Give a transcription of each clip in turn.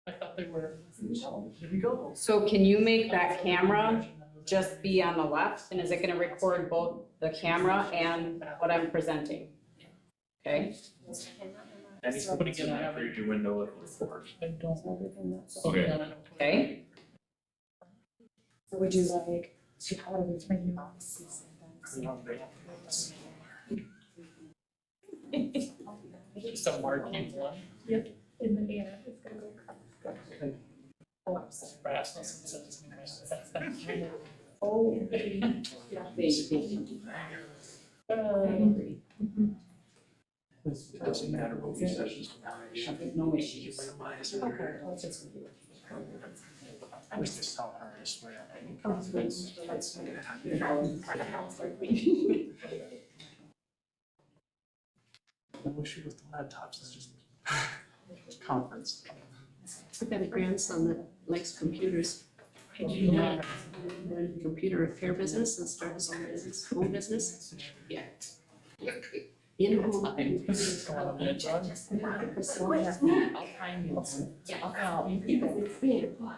I thought they were. Here we go. So can you make that camera just be on the left? And is it gonna record both the camera and what I'm presenting? Okay. Any somebody get an preview window of the board. I don't. Okay. Okay. So would you like to have it with my box? Just a marquee one. Yep, in the air, it's gonna go across. Oh, I'm sorry. Rasmussen's Oh. It doesn't matter what we said, just. No issues. Okay, I'll just. I was just telling her, I swear. No issue with the laptops, it's just conference. I've got a grandson that likes computers. I do not. Learned the computer repair business and started his own business, home business. Yeah. In home. I'll find you.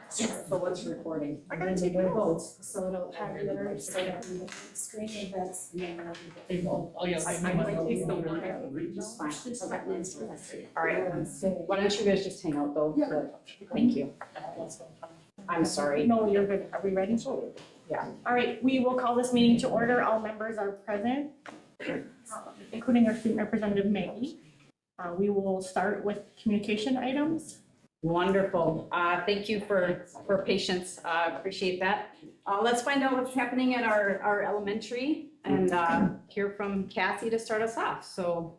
So what's recording? I gotta take my votes, so it'll have your, so that the screen and that's. Oh, yeah. I might take the one. Just fine. This button is for us. All right. Why don't you guys just hang out though? Thank you. I'm sorry. No, you're good. Are we ready? Yeah. All right, we will call this meeting to order. All members are present, including our student representative, Maggie. We will start with communication items. Wonderful. Thank you for patience. Appreciate that. Let's find out what's happening at our elementary and hear from Cassie to start us off. So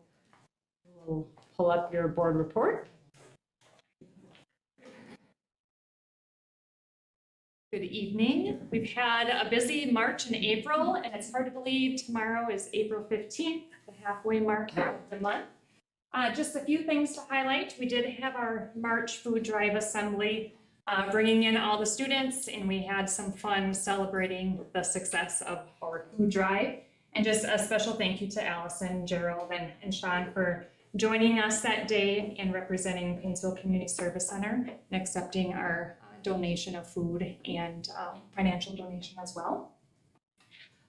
we'll pull up your board report. Good evening. We've had a busy March and April, and it's hard to believe tomorrow is April 15th, the halfway mark of the month. Just a few things to highlight. We did have our March food drive assembly, bringing in all the students, and we had some fun celebrating the success of our food drive. And just a special thank you to Allison, Gerald, and Sean for joining us that day and representing Paynesville Community Service Center and accepting our donation of food and financial donation as well.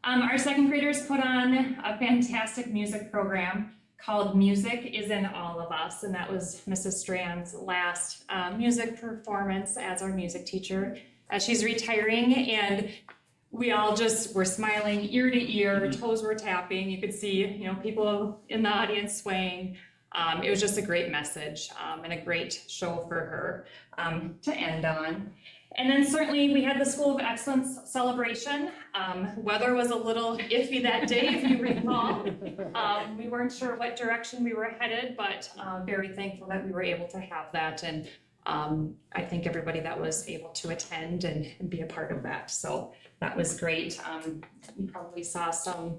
Our second graders put on a fantastic music program called Music is in All of Us, and that was Mrs. Strand's last music performance as our music teacher as she's retiring, and we all just were smiling ear to ear, toes were tapping, you could see people in the audience swaying. It was just a great message and a great show for her to end on. And then certainly we had the School of Excellence celebration. Weather was a little iffy that day, if you recall. We weren't sure what direction we were headed, but very thankful that we were able to have that. And I think everybody that was able to attend and be a part of that. So that was great. You probably saw some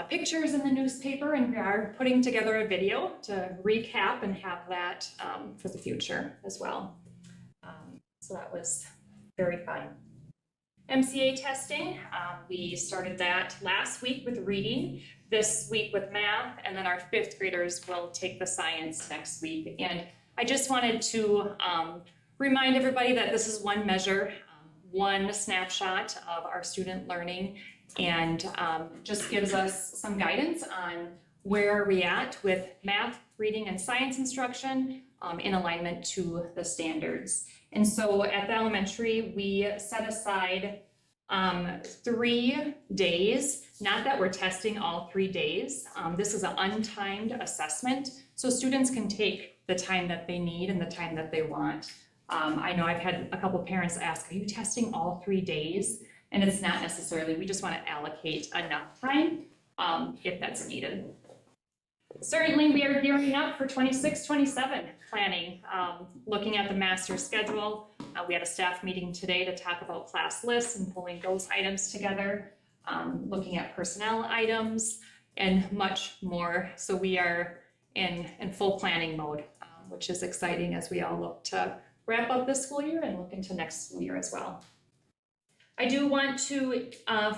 pictures in the newspaper, and we are putting together a video to recap and have that for the future as well. So that was very fun. MCA testing, we started that last week with reading, this week with math, and then our fifth graders will take the science next week. And I just wanted to remind everybody that this is one measure, one snapshot of our student learning, and just gives us some guidance on where we're at with math, reading, and science instruction in alignment to the standards. And so at the elementary, we set aside 3 days, not that we're testing all 3 days. This is an untimed assessment, so students can take the time that they need and the time that they want. I know I've had a couple parents ask, are you testing all 3 days? And it's not necessarily, we just want to allocate enough time if that's needed. Certainly, we are gearing up for 26-27 planning, looking at the master schedule. We had a staff meeting today to talk about class lists and pulling those items together, looking at personnel items and much more. So we are in full planning mode, which is exciting as we all look to wrap up this school year and look into next school year as well. I do want to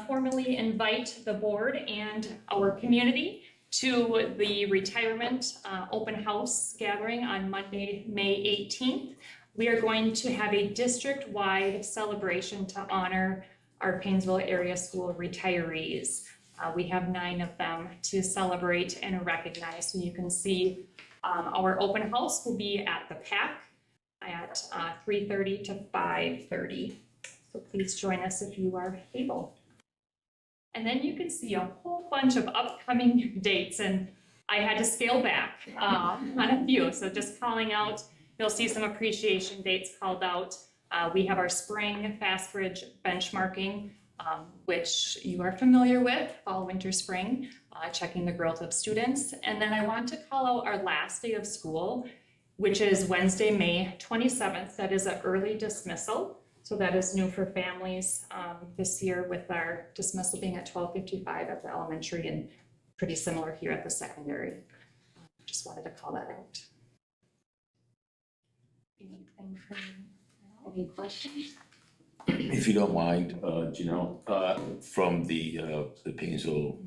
formally invite the board and our community to the retirement open house gathering on Monday, May 18th. We are going to have a district-wide celebration to honor our Paynesville area school retirees. We have 9 of them to celebrate and recognize. So you can see our open house will be at the PAC at 3:30 to 5:30. So please join us if you are able. And then you can see a whole bunch of upcoming dates, and I had to scale back on a few. So just calling out, you'll see some appreciation dates called out. We have our spring Fast Bridge benchmarking, which you are familiar with, fall, winter, spring, checking the growth of students. And then I want to call out our last day of school, which is Wednesday, May 27th. That is an early dismissal. So that is new for families this year, with our dismissal being at 12:55 at the elementary and pretty similar here at the secondary. Just wanted to call that out. Anything from you? Any questions? If you don't mind, Janelle, from the Paynesville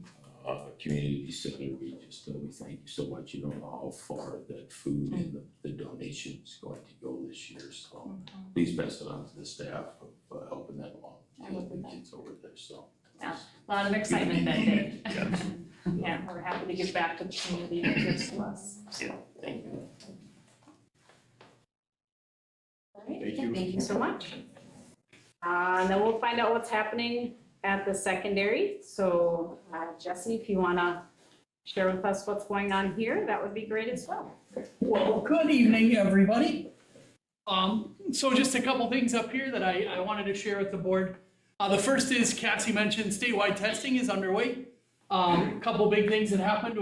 Community Center, we thank you so much. You don't know how far that food and the donation is going to go this year. So please pass it on to the staff of helping that along. The kids over there, so. Yeah, a lot of excitement that day. Yes. Yeah, we're happy to give back to the community that gives to us. Yeah, thank you. All right. Thank you. Thank you so much. And then we'll find out what's happening at the secondary. So Jesse, if you want to share with us what's going on here, that would be great as well. Well, good evening, everybody. So just a couple things up here that I wanted to share with the board. The first is, Cassie mentioned statewide testing is underway. A couple big things that happened.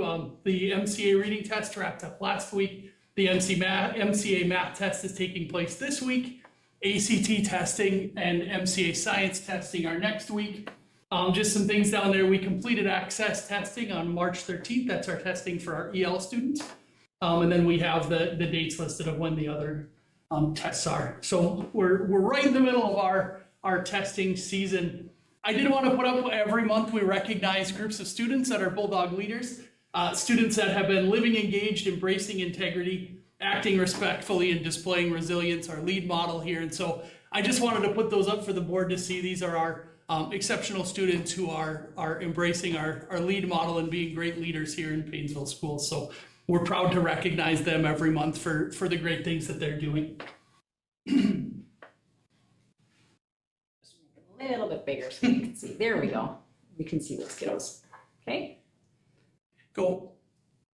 The MCA reading test wrapped up last week. The MCA math test is taking place this week. ACT testing and MCA science testing are next week. Just some things down there. We completed access testing on March 13th. That's our testing for our EL students. And then we have the dates listed of when the other tests are. So we're right in the middle of our testing season. I did want to put up, every month we recognize groups of students that are Bulldog leaders, students that have been living engaged, embracing integrity, acting respectfully, and displaying resilience, our lead model here. And so I just wanted to put those up for the board to see. These are our exceptional students who are embracing our lead model and being great leaders here in Paynesville schools. So we're proud to recognize them every month for the great things that they're doing. A little bit bigger so you can see. There we go. We can see those kiddos. Okay. Go.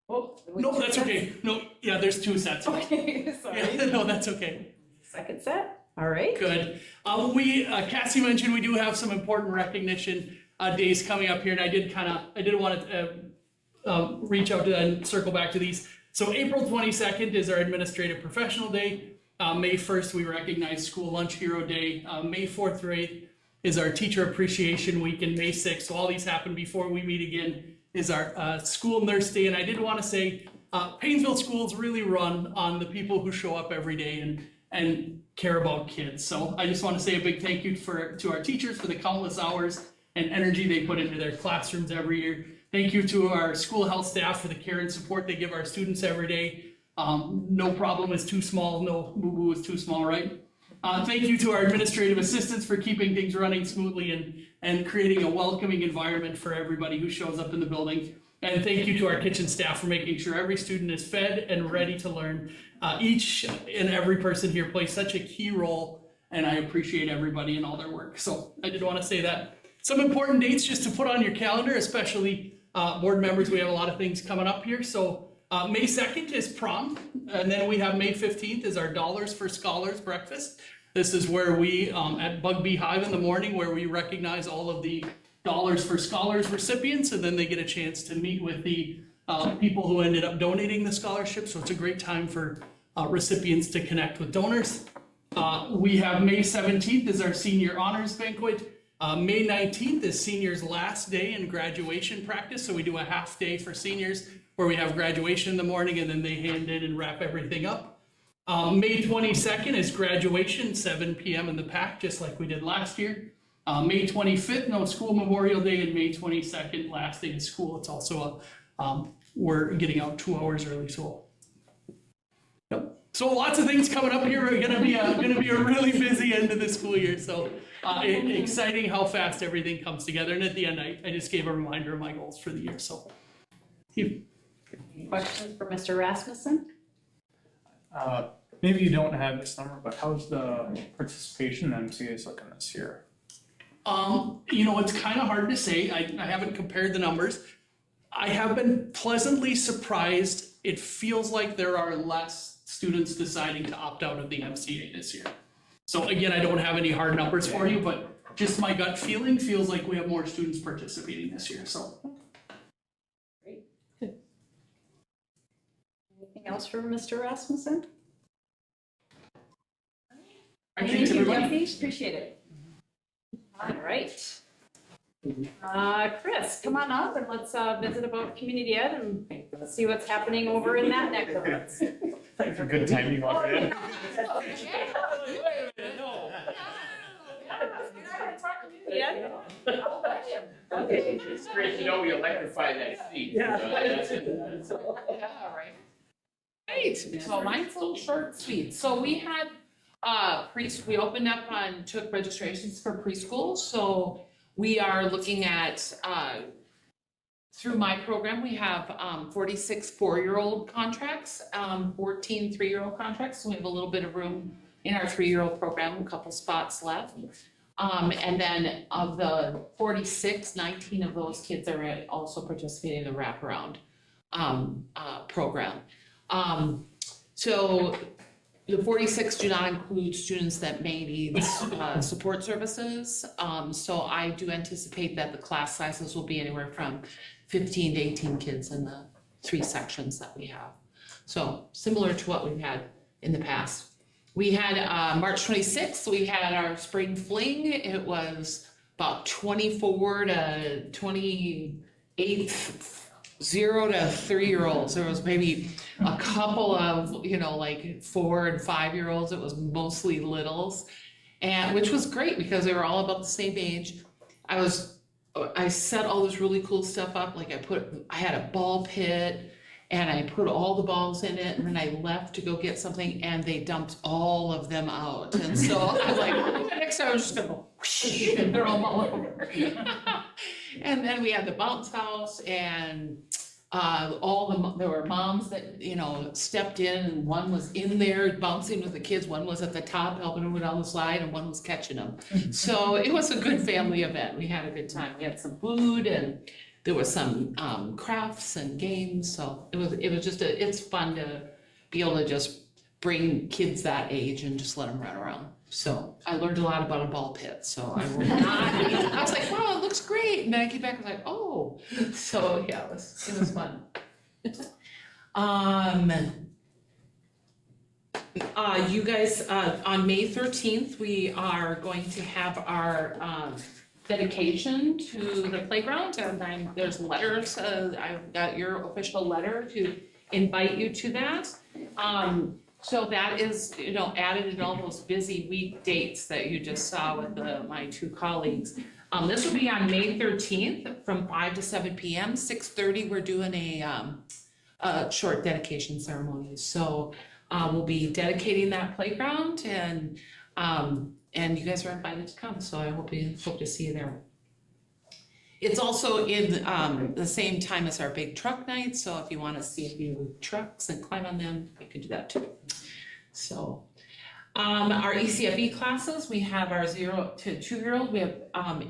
Oh, no, that's okay. No, yeah, there's 2 sets. Okay, sorry. Yeah, no, that's okay. Second set. All right. Good. Cassie mentioned we do have some important recognition days coming up here, and I did want to reach out to and circle back to these. So April 22nd is our Administrative Professional Day. May 1st, we recognize School Lunch Hero Day. May 4th through 8th is our Teacher Appreciation Week, and May 6th, so all these happen before we meet again, is our School Nurse Day. And I did want to say, Paynesville schools really run on the people who show up every day and care about kids. So I just want to say a big thank you to our teachers for the countless hours and energy they put into their classrooms every year. Thank you to our school health staff for the care and support they give our students every day. No problem is too small, no boo-boo is too small, right? Thank you to our administrative assistants for keeping things running smoothly and creating a welcoming environment for everybody who shows up in the building. And thank you to our kitchen staff for making sure every student is fed and ready to learn. Each and every person here plays such a key role, and I appreciate everybody and all their work. So I did want to say that. Some important dates just to put on your calendar, especially board members. We have a lot of things coming up here. So May 2nd is prom, and then we have May 15th is our Dollars for Scholars breakfast. This is where we, at Bug Beehive in the morning, where we recognize all of the Dollars for Scholars recipients, and then they get a chance to meet with the people who ended up donating the scholarship. So it's a great time for recipients to connect with donors. We have May 17th is our Senior Honors Banquet. May 19th is seniors' last day in graduation practice. So we do a half day for seniors where we have graduation in the morning and then they hand in and wrap everything up. May 22nd is graduation, 7 p.m. in the PAC, just like we did last year. May 25th, no school Memorial Day, and May 22nd, last day of school. It's also we're getting out 2 hours early, so. Yep. So lots of things coming up here. We're gonna be a really busy end of the school year, so exciting how fast everything comes together. And at the end, I just gave a reminder of my goals for the year, so. Questions for Mr. Rasmussen? Maybe you don't have this number, but how's the participation in MCAs looking this year? It's kind of hard to say. I haven't compared the numbers. I have been pleasantly surprised. It feels like there are less students deciding to opt out of the MCA this year. So again, I don't have any hard numbers for you, but just my gut feeling feels like we have more students participating this year, so. Anything else for Mr. Rasmussen? Thanks, Thank you, everybody. Jesse. Appreciate it. All right. Chris, come on up and let's visit about community ed and let's see what's happening over in that neck of us. Thanks for good timing walked in. It's great to know we electrify that seat. Great, so mine's a little short and sweet. So we had, we opened up and took registrations for preschool, so we are looking at, through my program, we have 46 4-year-old contracts, 14 3-year-old contracts, so we have a little bit of room in our 3-year-old program, a couple spots left. And then of the 46, 19 of those kids are also participating in the wraparound program. So the 46 do not include students that may need support services. So I do anticipate that the class sizes will be anywhere from 15 to 18 kids in the 3 sections that we have. So similar to what we've had in the past. We had March 26th, we had our spring fling. It was about 24 to 28, 0 to 3-year-olds. There was maybe a couple of, like 4 and 5-year-olds. It was mostly littles, and which was great because they were all about the same age. I set all this really cool stuff up. Like I had a ball pit and I put all the balls in it, and then I left to go get something and they dumped all of them out. And so I was like, next time I was just gonna go whoosh and throw them all over. And then we had the bounce house, and there were moms that, stepped in, and one was in there bouncing with the kids, one was at the top helping them down the slide, and one was catching them. So it was a good family event. We had a good time. We had some food, and there was some crafts and games. So it was just it's fun to be able to just bring kids that age and just let them run around. So I learned a lot about a ball pit, so I will not, I was like, wow, it looks great. And then I came back and was like, oh. So yeah, it was fun. You guys, on May 13th, we are going to have our dedication to the playground, and there's letters, I've got your official letter to invite you to that. So that is, added in all those busy week dates that you just saw with my 2 colleagues. This will be on May 13th from 5 to 7 p.m. 6:30, we're doing a short dedication ceremony. So we'll be dedicating that playground, and you guys are invited to come. So I hope to see you there. It's also in the same time as our big truck night, so if you want to see a few trucks and climb on them, you can do that too. So our ECFE classes, we have our 0 to 2-year-old, we have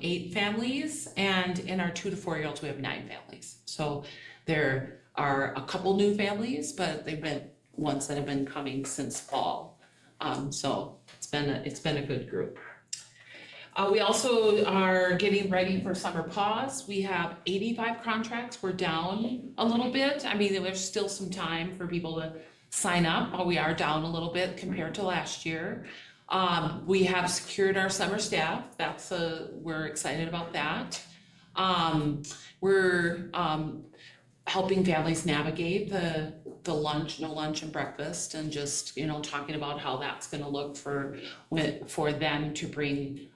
8 families, and in our 2 to 4-year-olds, we have 9 families. So there are a couple new families, but they've been ones that have been coming since fall. So it's been a good group. We also are getting ready for summer pause. We have 85 contracts. We're down a little bit. I mean, there's still some time for people to sign up, but we are down a little bit compared to last year. We have secured our summer staff. We're excited about that. We're helping families navigate the lunch, no lunch and breakfast, and just, talking about how that's gonna look for them to bring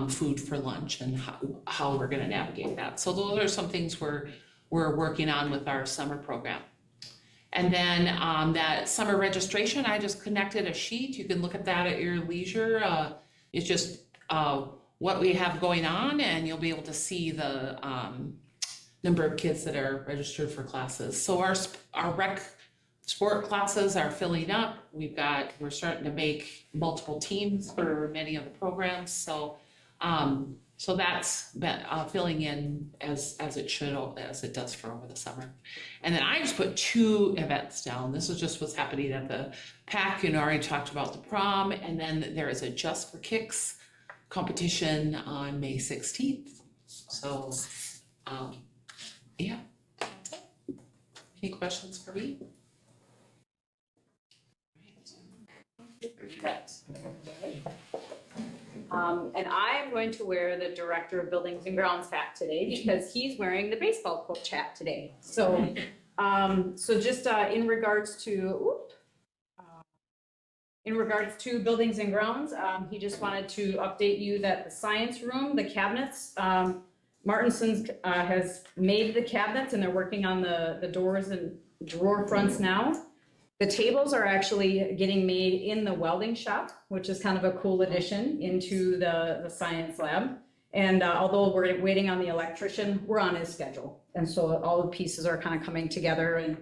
food for lunch and how we're gonna navigate that. So those are some things we're we're working on with our summer program. And then that summer registration, I just connected a sheet. You can look at that at your leisure. It's just what we have going on, and you'll be able to see the number of kids that are registered for classes. So our rec sport classes are filling up. We're starting to make multiple teams for many of the programs. So that's been filling in as it should, as it does for over the summer. And then I just put 2 events down. This is just what's happening at the PAC. I already talked about the prom, and then there is a Just for Kicks competition on May 16th. So, yeah. That's it. Any questions for me? And I'm going to wear the Director of Buildings and Grounds hat today because he's wearing the baseball coach hat today. So, just in regards to, Buildings and Grounds, he just wanted to update you that the science room, the cabinets, Martinson's has made the cabinets and they're working on the doors and drawer fronts now. The tables are actually getting made in the welding shop, which is kind of a cool addition into the science lab. And although we're waiting on the electrician, we're on his schedule. And so all the pieces are kind of coming together, and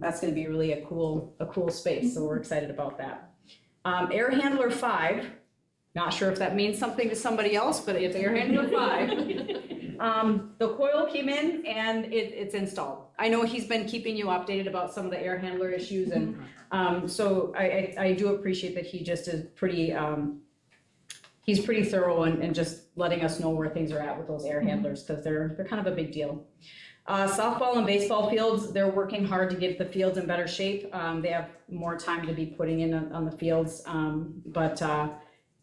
that's going to be really a cool space. So we're excited about that. Air Handler 5, not sure if that means something to somebody else, but it's Air Handler 5. The coil came in and it's installed. I know he's been keeping you updated about some of the air handler issues, and so I do appreciate that he just is pretty, he's pretty thorough and just letting us know where things are at with those air handlers, because they're kind of a big deal. Softball and baseball fields, they're working hard to get the fields in better shape. They have more time to be putting in on the fields, but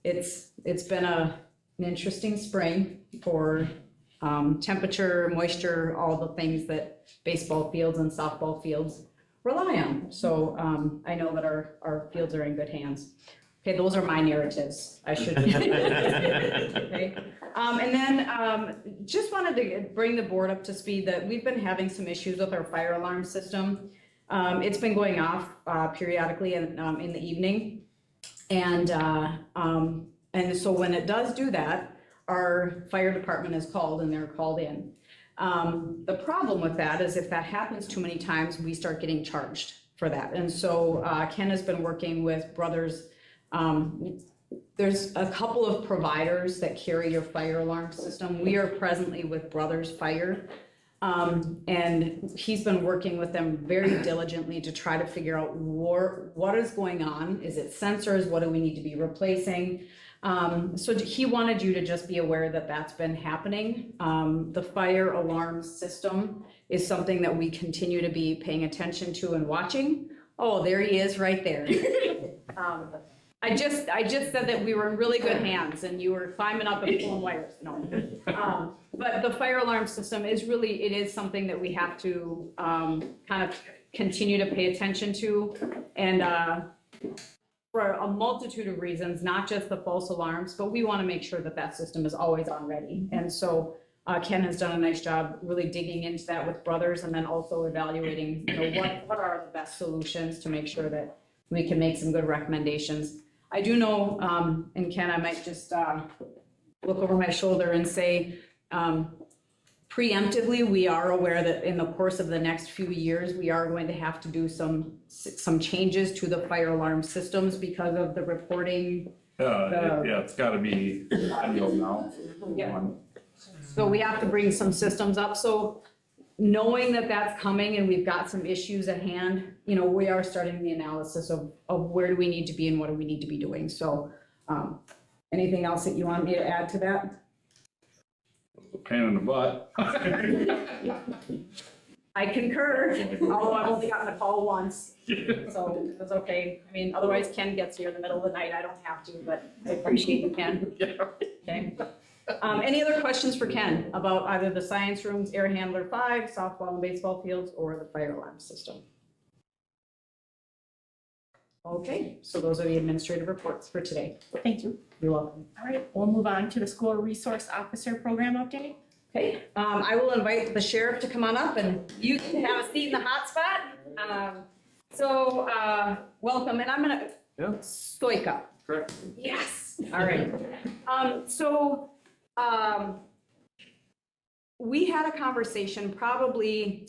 it's been an interesting spring for temperature, moisture, all the things that baseball fields and softball fields rely on. So I know that our fields are in good hands. Okay, those are my narratives. I should. Okay. And then just wanted to bring the board up to speed that we've been having some issues with our fire alarm system. It's been going off periodically in the evening. And so when it does do that, our fire department is called and they're called in. The problem with that is if that happens too many times, we start getting charged for that. And so Ken has been working with Brothers. There's a couple of providers that carry your fire alarm system. We are presently with Brothers Fire. And he's been working with them very diligently to try to figure out what is going on. Is it sensors? What do we need to be replacing? So he wanted you to just be aware that that's been happening. The fire alarm system is something that we continue to be paying attention to and watching. Oh, there he is right there. I just said that we were in really good hands and you were climbing up and pulling wires. No. But the fire alarm system is something that we have to kind of continue to pay attention to. And for a multitude of reasons, not just the false alarms, but we want to make sure that that system is always on ready. And so Ken has done a nice job really digging into that with Brothers, and then also evaluating, what are the best solutions to make sure that we can make some good recommendations. I do know, and Ken, I might just look over my shoulder and say, preemptively, we are aware that in the course of the next few years, we are going to have to do some changes to the fire alarm systems because of the reporting. Yeah, it's gotta be audio now. Yeah. So we have to bring some systems up. So knowing that that's coming and we've got some issues at hand, we are starting the analysis of where do we need to be and what do we need to be doing. So anything else that you want me to add to that? Pain in the butt. I concur, although I've only gotten a call once, so that's okay. I mean, otherwise Ken gets here in the middle of the night. I don't have to, but I appreciate you, Ken. Okay. Any other questions for Ken about either the science rooms, Air Handler 5, softball and baseball fields, or the fire alarm system? Okay, so those are the administrative reports for today. Thank you. You're welcome. All right, we'll move on to the school resource officer program update. Okay, I will invite the sheriff to come on up and you can have a seat in the hot spot. Welcome, and I'm gonna, Yeah. Stoika. Correct. Yes, all right. We had a conversation probably,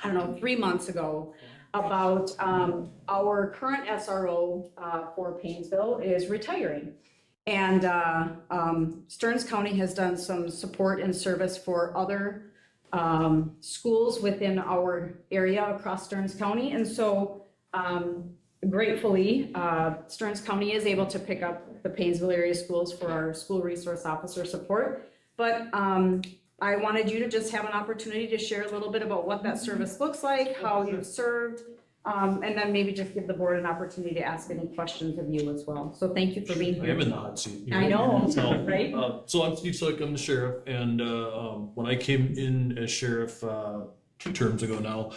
I don't know, 3 months ago about our current SRO for Paynesville is retiring. And Stearns County has done some support and service for other schools within our area across Stearns County. And so gratefully, Stearns County is able to pick up the Paynesville area schools for our school resource officer support. But I wanted you to just have an opportunity to share a little bit about what that service looks like, how you've served, and then maybe just give the board an opportunity to ask any questions of you as well. So thank you for being I here. am in the hot seat. I know, So, right? So I'm Steve Soik, I'm the sheriff, and when I came in as sheriff 2 terms ago now,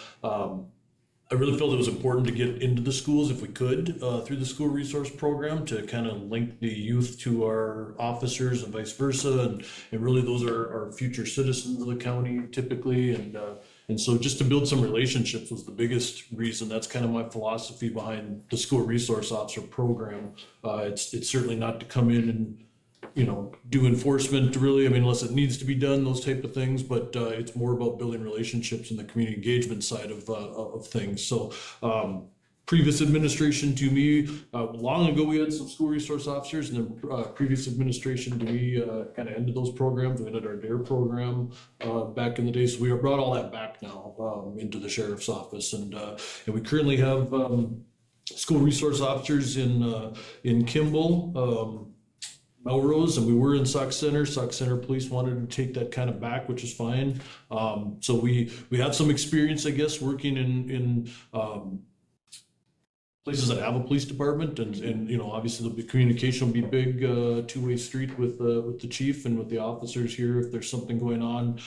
I really felt it was important to get into the schools if we could through the school resource program to kind of link the youth to our officers and vice versa, and really those are our future citizens of the county typically, and so just to build some relationships was the biggest reason. That's kind of my philosophy behind the school resource officer program. It's certainly not to come in and do enforcement really, I mean, unless it needs to be done, those type of things, but it's more about building relationships and the community engagement side of things. So previous administration to me, long ago we had some school resource officers, and then previous administration to me kind of ended those programs. We ended our DARE program back in the day, so we brought all that back now into the sheriff's office, and we currently have school resource officers in Kimball, Melrose, and we were in Sauk Center. Sauk Center Police wanted to take that kind of back, which is fine. So we have some experience, I guess, working in places that have a police department, and obviously the communication will be big, two-way street with the chief and with the officers here if there's something going on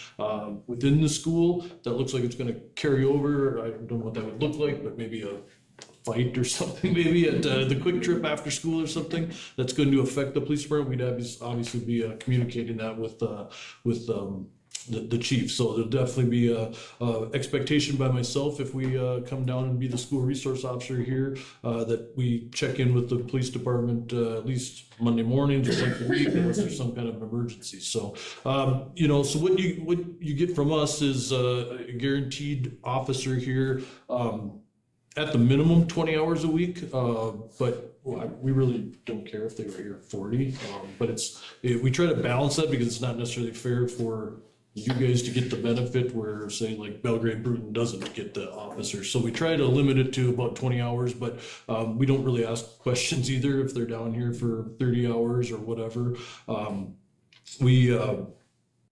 within the school that looks like it's going to carry over. I don't know what that would look like, but maybe a fight or something, maybe at the quick trip after school or something that's going to affect the police department. We'd obviously be communicating that with the chief. So there'll definitely be a expectation by myself if we come down and be the school resource officer here that we check in with the police department at least Monday mornings or once a week unless there's some kind of emergency. So so what you get from us is a guaranteed officer here. At the minimum 20 hours a week, but we really don't care if they were here 40. But we try to balance that because it's not necessarily fair for you guys to get the benefit where, say, like Belgrade Bruton doesn't get the officers. So we try to limit it to about 20 hours, but we don't really ask questions either if they're down here for 30 hours or whatever.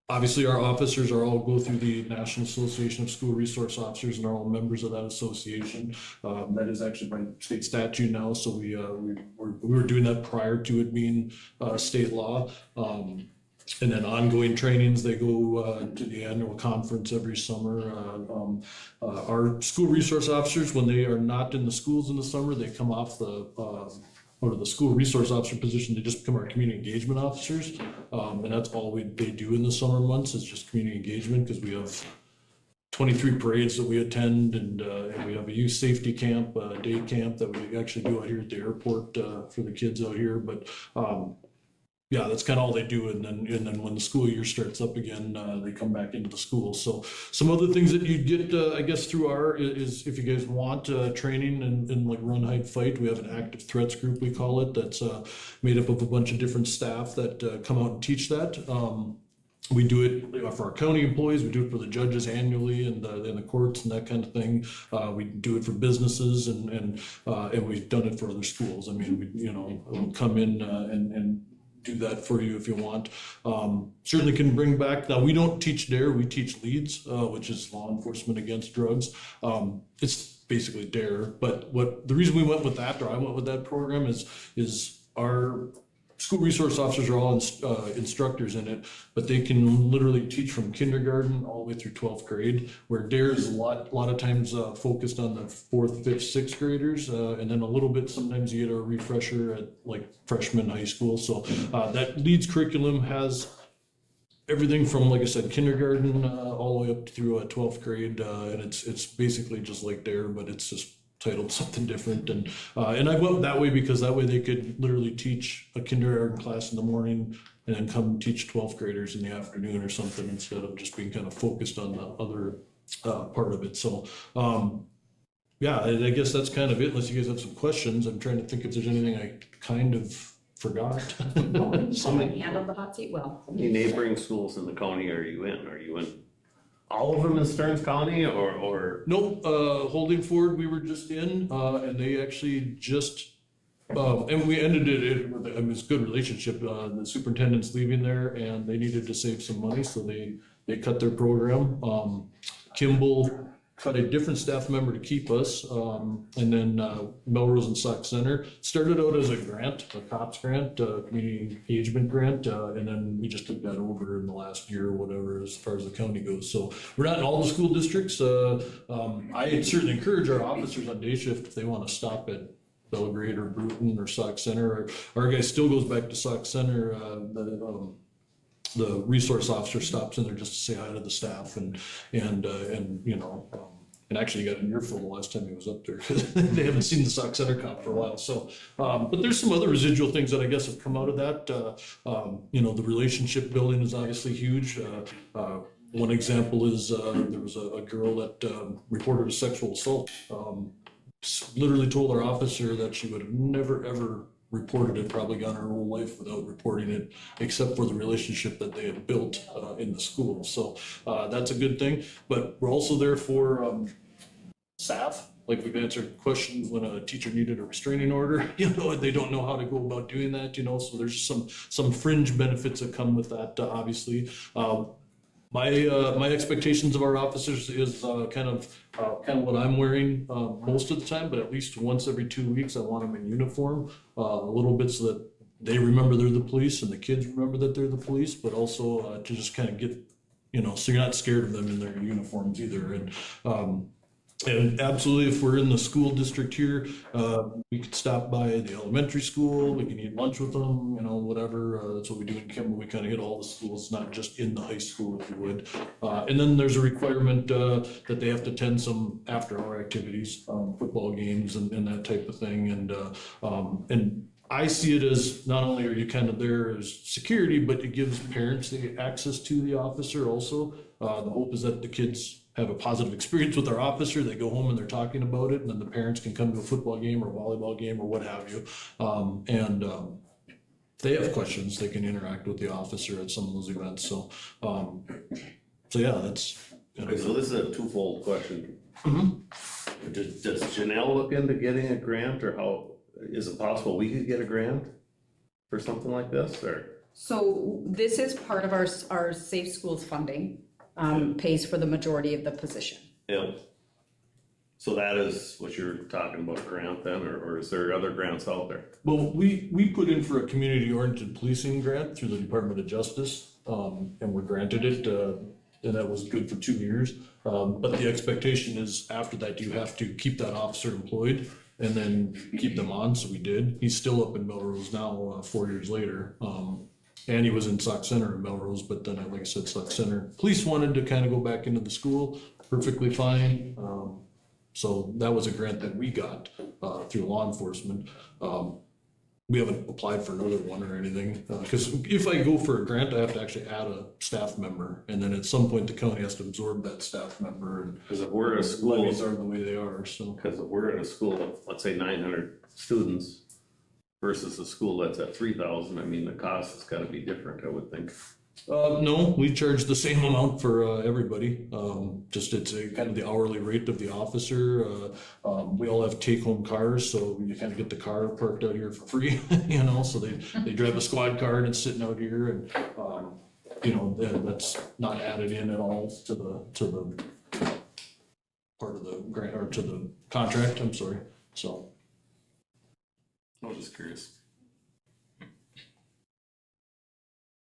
Obviously, our officers all go through the National Association of School Resource Officers and are all members of that association. That is actually by state statute now, so we were doing that prior to it being state law. And then ongoing trainings, they go to the annual conference every summer. Our school resource officers, when they are not in the schools in the summer, they come off the school resource officer position, they just become our community engagement officers. And that's all they do in the summer months is just community engagement, because we have 23 parades that we attend, and we have a youth safety camp, day camp that we actually do out here at the airport for the kids out here. But yeah, that's kind of all they do. And then when the school year starts up again, they come back into the school. So some other things that you get, I guess, through is if you guys want training and like run, hide, fight, we have an active threats group, we call it, that's made up of a bunch of different staff that come out and teach that. We do it for our county employees. We do it for the judges annually and in the courts and that kind of thing. We do it for businesses and we've done it for other schools. I mean, we'll come in and do that for you if you want. Certainly can bring back, now we don't teach DARE, we teach LEADS, which is law enforcement against drugs. It's basically DARE, but the reason we went with that, or I went with that program is our school resource officers are all instructors in it, but they can literally teach from kindergarten all the way through 12th grade, where DARE is a lot of times focused on the 4th, 5th, 6th graders, and then a little bit sometimes you get a refresher at like freshman high school. So that LEADS curriculum has everything from, like I said, kindergarten, all the way up through 12th grade, and it's basically just like DARE, but it's just titled something different, and I went that way because that way they could literally teach a kindergarten class in the morning and then come teach 12th graders in the afternoon or something, instead of just being kind of focused on the other part of it. So yeah, I guess that's kind of it, unless you guys have some questions. I'm trying to think if there's anything I kind of forgot. Somebody handled the hot seat well. How many neighboring schools in the county are you in? Are you in all of them in Stearns County or? Nope, Holdingford we were just in, and they actually just, and we ended it with, I mean, it's a good relationship. The superintendent's leaving there and they needed to save some money, so they cut their program. Kimball cut a different staff member to keep us, and then Melrose and Sauk Center started out as a grant, a COPS grant, community engagement grant, and then we just took that over in the last year or whatever as far as the county goes. So we're not in all the school districts. I certainly encourage our officers on day shift, if they want to stop at Belgrade or Bruton or Sauk Center. Our guy still goes back to Sauk Center. The resource officer stops in there just to say hi to the staff and you know, and actually got an earful the last time he was up there because they haven't seen the Sauk Center comp for a while. So, but there's some other residual things that I guess have come out of that. You know, the relationship building is obviously huge. One example is there was a girl that reported a sexual assault. Literally told our officer that she would have never ever reported it, probably gone her whole life without reporting it, except for the relationship that they had built in the school. So that's a good thing. But we're also there for staff. Like, we've answered questions when a teacher needed a restraining order, you know, they don't know how to go about doing that, you know, so there's some fringe benefits that come with that, obviously. My expectations of our officers is kind of what I'm wearing most of the time, but at least once every 2 weeks, I want them in uniform, a little bit so that they remember they're the police and the kids remember that they're the police, but also to just kind of get, you know, so you're not scared of them in their uniforms either. And absolutely, if we're in the school district here, we could stop by the elementary school, we can eat lunch with them, you know, whatever. That's what we do in Kimball. We kind of hit all the schools, not just in the high school, if you would. And then there's a requirement that they have to attend some after-hour activities, football games and that type of thing. And I see it as not only are you kind of there as security, but it gives parents the access to the officer also. The hope is that the kids have a positive experience with our officer, they go home and they're talking about it, and then the parents can come to a football game or volleyball game or what have you. If they have questions, they can interact with the officer at some of those events. So yeah, that's. Okay, so this is a twofold question. Mm-hmm. Does Janelle look into getting a grant, or how, is it possible we could get a grant for something like this, or? So this is part of our Safe Schools funding, pays for the majority of the position. Yeah. So that is what you're talking about, grant then, or is there other grants out there? Well, we put in for a community-oriented policing grant through the Department of Justice, and we're granted it, and that was good for 2 years. But the expectation is after that, you have to keep that officer employed and then keep them on, so we did. He's still up in Melrose now, 4 years later. And he was in Sauk Center in Melrose, but then, like I said, Sauk Center. Police wanted to kind of go back into the school, perfectly fine. So that was a grant that we got through law enforcement. We haven't applied for another one or anything, because if I go for a grant, I have to actually add a staff member, and then at some point the county has to absorb that staff member. Because if we're at a school, levies are the way they are. So because if we're at a school of, let's say 900 students versus a school that's at 3,000, I mean, the cost has got to be different, I would think. no, we charge the same amount for everybody. Just it's kind of the hourly rate of the officer. We all have take-home cars, so you kind of get the car parked out here for free, you know. So they drive a squad car and it's sitting out here, and you know, that's not added in at all to the part of the grant or to the contract. I'm sorry. So I was just curious.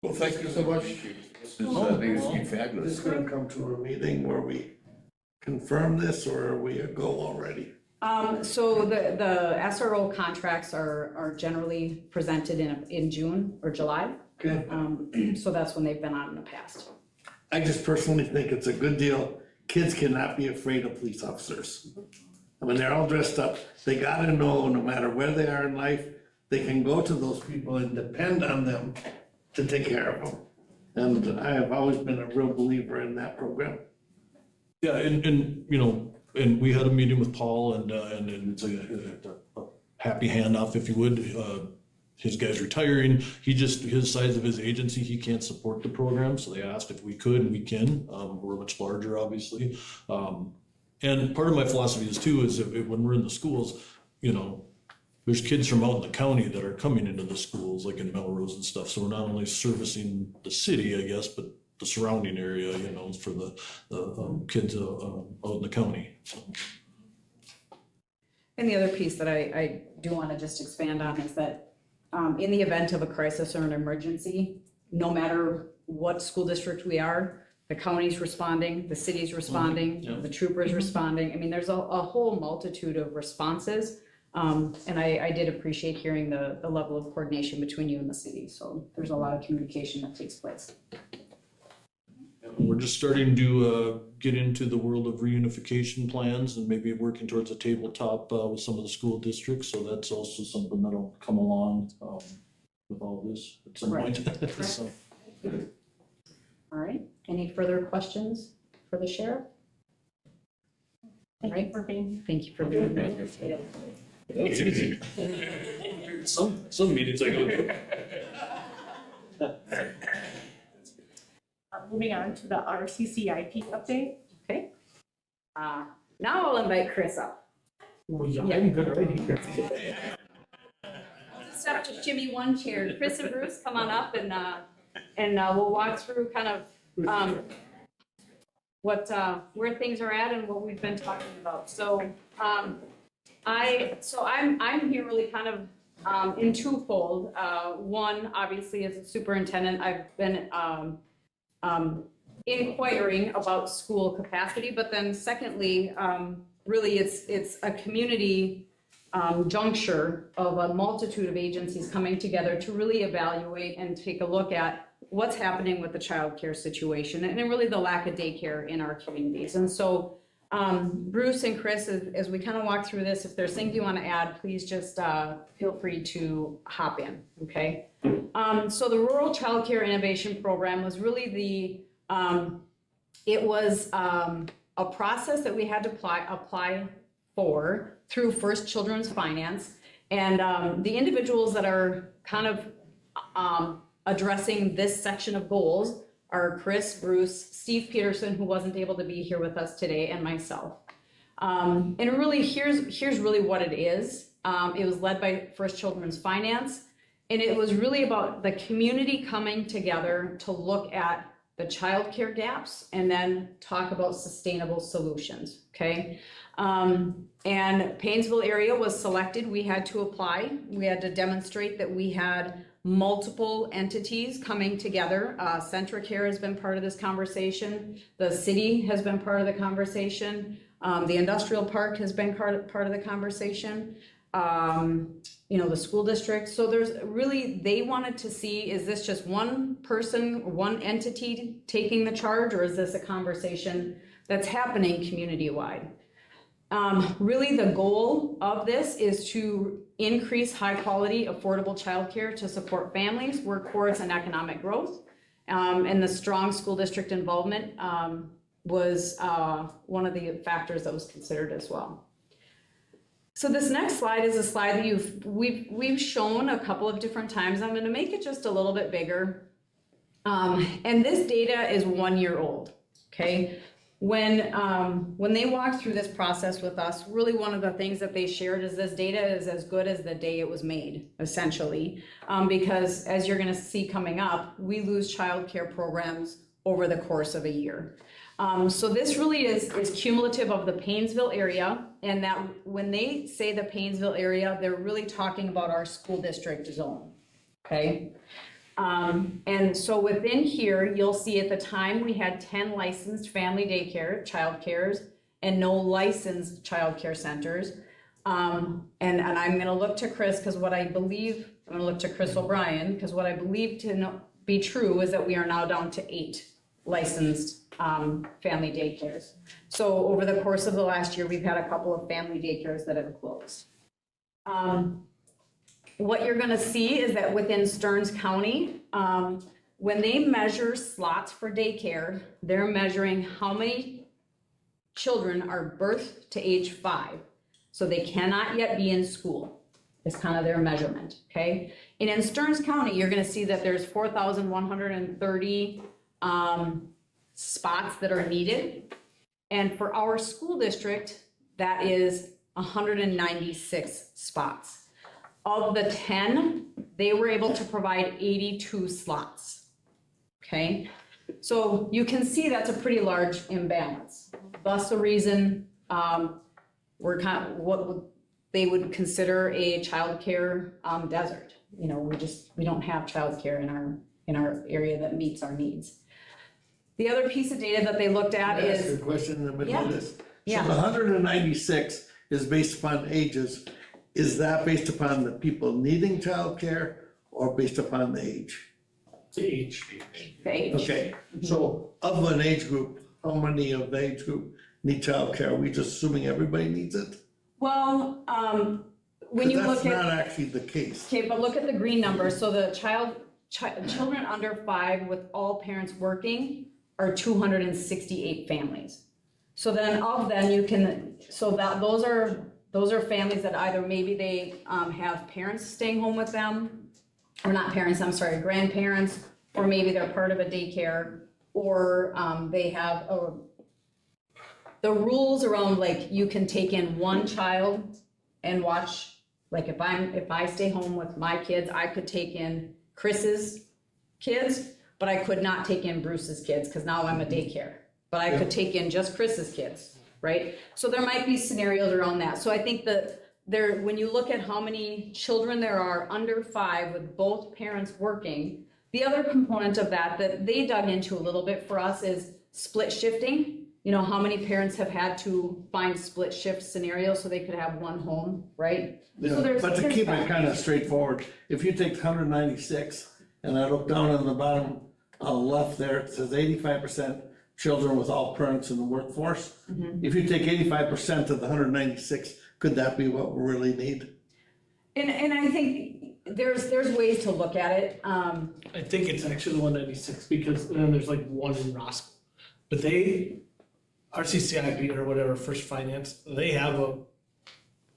Well, thank you so much. This is, I think it's been fabulous. Is this gonna come to a meeting where we confirm this, or are we a go already? So the SRO contracts are generally presented in June or July. Okay. So that's when they've been on in the past. I just personally think it's a good deal. Kids cannot be afraid of police officers. I mean, they're all dressed up. They gotta know, no matter where they are in life, they can go to those people and depend on them to take care of them. And I have always been a real believer in that program. Yeah, and, you know, and we had a meeting with Paul and it's a happy handoff, if you would. His guy's retiring. His size of his agency, he can't support the program, so they asked if we could, and we can. We're much larger, obviously. And part of my philosophy is too, is when we're in the schools, you know, there's kids from out in the county that are coming into the schools, like in Melrose and stuff. So we're not only servicing the city, I guess, but the surrounding area, you know, for the kids out in the county. So. And the other piece that I do want to just expand on is that in the event of a crisis or an emergency, no matter what school district we are, the county's responding, the city's responding, the troopers responding. I mean, there's a whole multitude of responses. And I did appreciate hearing the level of coordination between you and the city. So there's a lot of communication that takes place. We're just starting to get into the world of reunification plans and maybe working towards a tabletop with some of the school districts. So that's also something that'll come along with all this at some point. So. All right. Any further questions for the sheriff? Thank you for being Thank you for being here. Some meetings I go to. moving on to the RCCIP update. Okay. Now I'll invite Chris up. I'm good right here. Just have to shimmy one chair. Chris and Bruce, come on up and we'll walk through kind of where things are at and what we've been talking about. So I'm here really kind of in twofold. One, obviously, as a superintendent, I've been inquiring about school capacity, but then secondly, really it's a community juncture of a multitude of agencies coming together to really evaluate and take a look at what's happening with the childcare situation and really the lack of daycare in our communities. And so Bruce and Chris, as we kind of walk through this, if there's things you want to add, please just feel free to hop in, okay? So the Rural Child Care Innovation Program was really it was a process that we had to apply for through First Children's Finance. And the individuals that are kind of addressing this section of goals are Chris, Bruce, Steve Peterson, who wasn't able to be here with us today, and myself. And really, here's really what it is. It was led by First Children's Finance, and it was really about the community coming together to look at the childcare gaps and then talk about sustainable solutions, okay? And Paynesville area was selected. We had to apply. We had to demonstrate that we had multiple entities coming together. Centricare has been part of this conversation. The city has been part of the conversation. The industrial park has been part of the conversation. You know, the school district. So there's really, they wanted to see, is this just one person, one entity taking the charge, or is this a conversation that's happening community-wide? Really, the goal of this is to increase high-quality, affordable childcare to support families, workforce, and economic growth. And the strong school district involvement was one of the factors that was considered as well. So this next slide is a slide that we've shown a couple of different times. I'm going to make it just a little bit bigger. And this data is 1 year old. Okay. When they walked through this process with us, really one of the things that they shared is this data is as good as the day it was made, essentially, because as you're going to see coming up, we lose childcare programs over the course of a year. So this really is cumulative of the Paynesville area, and that when they say the Paynesville area, they're really talking about our school district zone, okay? And so within here, you'll see at the time we had 10 licensed family daycare, child cares, and no licensed child care centers. And I'm gonna look to Chris, because what I believe, I'm gonna look to Chris O'Brien, because what I believe to be true is that we are now down to 8 licensed family daycares. So over the course of the last year, we've had a couple of family daycares that have closed. What you're gonna see is that within Stearns County, when they measure slots for daycare, they're measuring how many children are birthed to age 5. So they cannot yet be in school. It's kind of their measurement, okay? And in Stearns County, you're gonna see that there's 4,130 spots that are needed. And for our school district, that is 196 spots. Of the 10, they were able to provide 82 slots, okay? So you can see that's a pretty large imbalance. Thus the reason we're kind of what they would consider a childcare desert. You know, we don't have childcare in our area that meets our needs. The other piece of data that they looked at Can I ask is, a question in the middle of this? Yeah. So the 196 is based upon ages. Is that based upon the people needing childcare or based upon the age? The age. the age. Okay, so of an age group, how many of the age group need childcare? Are we just assuming everybody needs it? Well, when you look That's at. not actually the case. Okay, but look at the green numbers. So the children under 5 with all parents working are 268 families. So then of them you can, so that those are families that either maybe they have parents staying home with them, or not parents, I'm sorry, grandparents, or maybe they're part of a daycare, or they have the rules around, like, you can take in one child and watch. Like if I stay home with my kids, I could take in Chris's kids, but I could not take in Bruce's kids because now I'm a daycare. But I could take in just Chris's kids, right? So there might be scenarios around that. So I think that when you look at how many children there are under 5 with both parents working, the other component of that they dug into a little bit for us is split shifting. You know, how many parents have had to find split shift scenarios so they could have one home, right? Yeah, So but to keep it kind of straightforward, if you take 196 and I look down on the bottom left there, it says 85% children with all parents in the workforce. If you take 85% of the 196, could that be what we really need? And I think there's ways to look at it. I think it's actually the 196 because then there's like one in Roscoe. But RCCIP or whatever, First Finance, they have a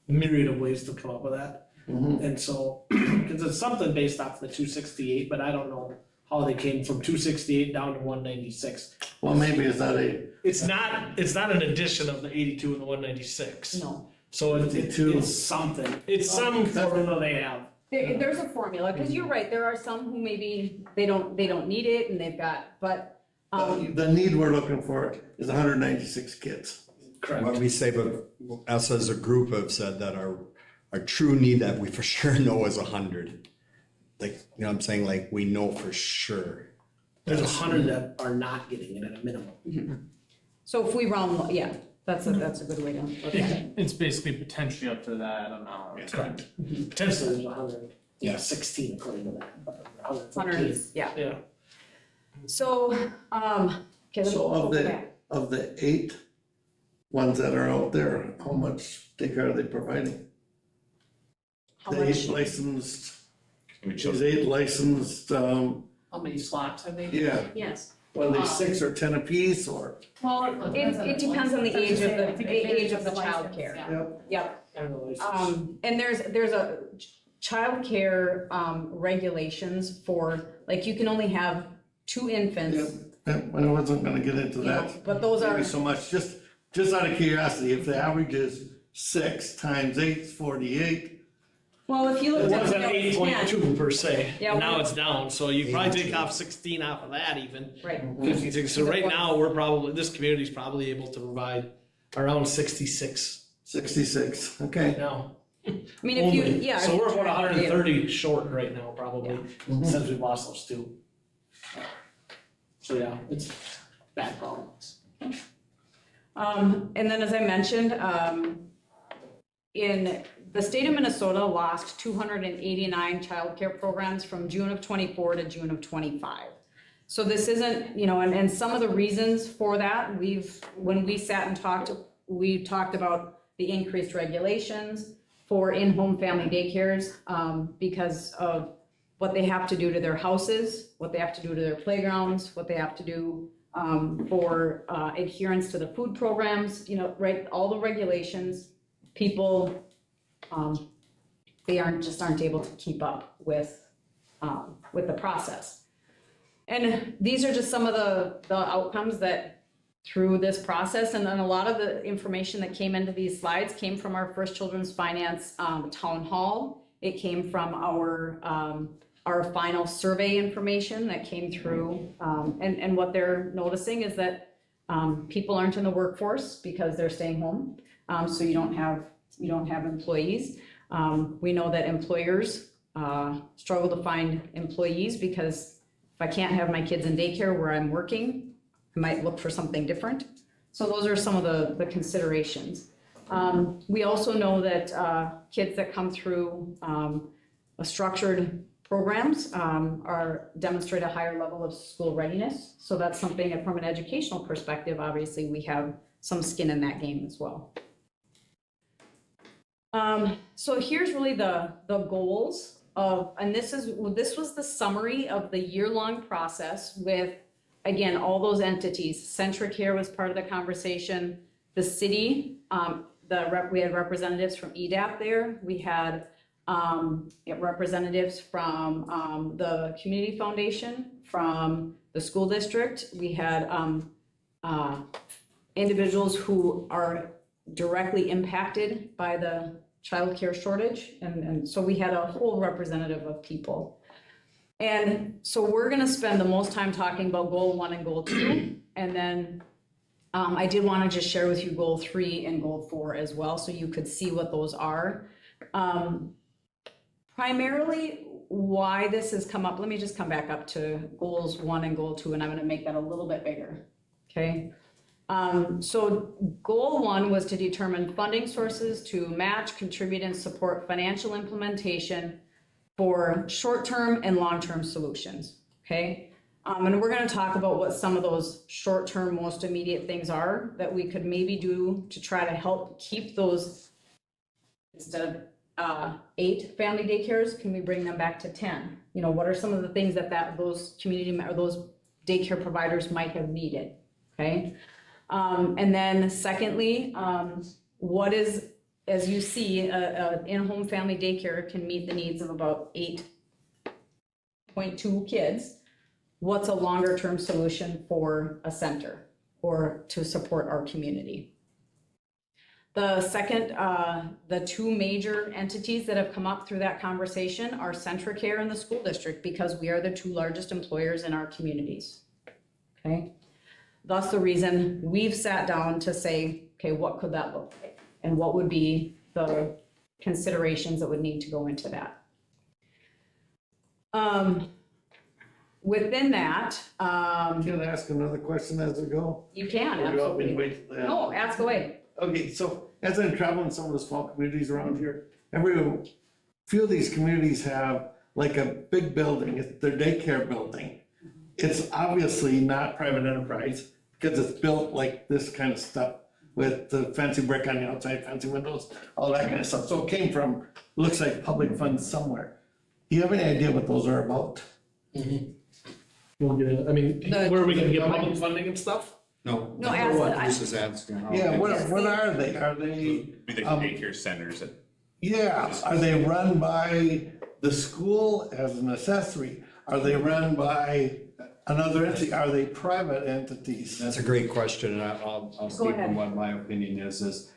myriad of ways to come up with that. And so, because it's something based off the 268, but I don't know how they came from 268 down to 196. Well, maybe it's not It's not an addition of the 82 and the 196. No. So it's something. It's some formula they have. There's a formula, because you're right, there are some who maybe they don't need it and they've got, but the need we're looking for is 196 kids. Correct. What we say, but us as a group have said that our true need that we for sure know is 100. Like, you know what I'm saying? Like, we know for sure. There's 100 that are not getting it at a minimum. so if we round, yeah, that's a good way to look at it. It's basically potentially up to that amount. Correct. Potentially there's 100. Yeah. 16 according to that. But 114. 100, yeah. Yeah. So, okay, So let's go of back. the 8 ones that are out there, how much daycare are they providing? How The 8 much? licensed, these 8 licensed, How many slots are they? yeah, Yes. well, they 6 or 10 apiece or? Well, it depends on the age of I think it age varies of the on the license, childcare. yeah. Yep. And the license. And there's a childcare regulations for, like, you can only have 2 infants. I wasn't gonna get into You know, that. but those are, Maybe so much, just out of curiosity, if the average is 6 times 8 is 48. well, if you It look at, was at you know, 10, 8.2 per se. Yeah, And now we- it's down, so you probably take off 16 off of that even. right, 56. So right now, this community's probably able to provide around 66 66, okay. now. I mean, if you, Only. yeah. So if we're you about try to- 130 short right now, probably, since we lost those 2. So yeah, it's bad problems. And then as I mentioned, in the state of Minnesota lost 289 childcare programs from June of '24 to June of '25. So this isn't, and some of the reasons for that, when we sat and talked, we talked about the increased regulations for in-home family daycares, because of what they have to do to their houses, what they have to do to their playgrounds, what they have to do for adherence to the food programs, right, all the regulations, people, they aren't able to keep up with the process. And these are just some of the outcomes that through this process, and then a lot of the information that came into these slides came from our First Children's Finance town hall. It came from our final survey information that came through, and what they're noticing is that people aren't in the workforce because they're staying home, so you don't have employees. We know that employers struggle to find employees because if I can't have my kids in daycare where I'm working, I might look for something different. So those are some of the considerations. We also know that kids that come through a structured programs demonstrate a higher level of school readiness. So that's something that from an educational perspective, obviously we have some skin in that game as well. So here's really the goals of, and this was the summary of the year-long process with, again, all those entities. Centricare was part of the conversation. The city, we had representatives from EDAP there. We had representatives from the Community Foundation, from the school district. We had individuals who are directly impacted by the childcare shortage, and so we had a whole representative of people. And so we're gonna spend the most time talking about goal 1 and goal 2, and then I did wanna just share with you goal 3 and goal 4 as well, so you could see what those are. Primarily why this has come up, let me just come back up to goals 1 and goal 2, and I'm gonna make that a little bit bigger, okay? So goal 1 was to determine funding sources to match, contribute, and support financial implementation for short-term and long-term solutions, okay? And we're gonna talk about what some of those short-term, most immediate things are that we could maybe do to try to help keep those, instead of 8 family daycares, can we bring them back to 10? What are some of the things that those community or those daycare providers might have needed, okay? And then secondly, what is, as you see, an in-home family daycare can meet the needs of about 8.2 kids. What's a longer term solution for a center or to support our community? The second, the 2 major entities that have come up through that conversation are Centricare and the school district, because we are the 2 largest employers in our communities, okay? Thus the reason we've sat down to say, okay, what could that look like? And what would be the considerations that would need to go into that? Within that, Can I ask another question as we go? you can, Or do you want me to absolutely. wait till the end? No, ask away. Okay, so as I'm traveling some of the small communities around here, few of these communities have like a big building, it's their daycare building. It's obviously not private enterprise because it's built like this kind of stuff with the fancy brick on the outside, fancy windows, all that kind of stuff. So it came from, looks like public funds somewhere. Do you have any idea what those are about? We'll get it. I mean, where are we gonna get public funding and stuff? No. No, ask What that. Bruce is asking. Yeah, what are they? Are they? Be the daycare centers that. Yeah, are they run by the school as an accessory? Are they run by another entity? Are they private entities? That's a great question, and I'll speak ahead. from what my opinion is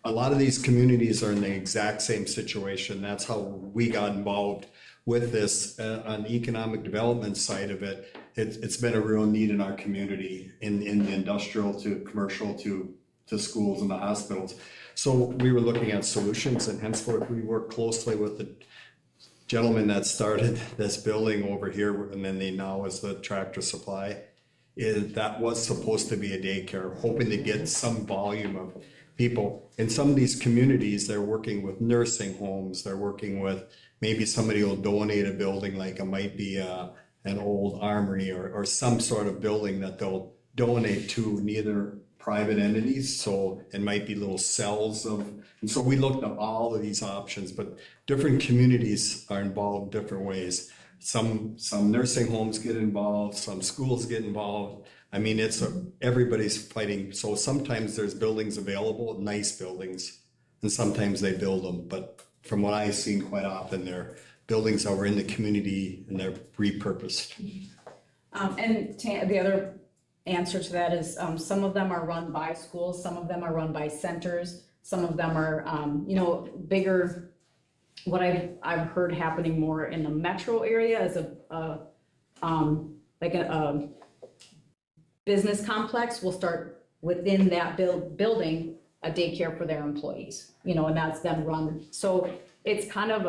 a lot of these communities are in the exact same situation. That's how we got involved with this on the economic development side of it. It's been a real need in our community, in the industrial to commercial to schools and the hospitals. So we were looking at solutions, and henceforth we work closely with the gentleman that started this building over here, and then they now is the Tractor Supply. That was supposed to be a daycare, hoping to get some volume people. In some of these communities, they're working with nursing homes, they're working with, maybe somebody will donate a building, like it might be an old armory or some sort of building that they'll donate to neither private entities, so it might be little cells of, and so we looked at all of these options, but different communities are involved different ways. Some nursing homes get involved, some schools get involved. I mean, everybody's fighting. So sometimes there's buildings available, nice buildings, and sometimes they build them. But from what I've seen quite often, they're buildings that were in the community and they're repurposed. And the other answer to that is some of them are run by schools, some of them are run by centers, some of them are, bigger. What I've heard happening more in the metro area is a business complex will start within that building a daycare for their employees, and that's them run. So it's kind of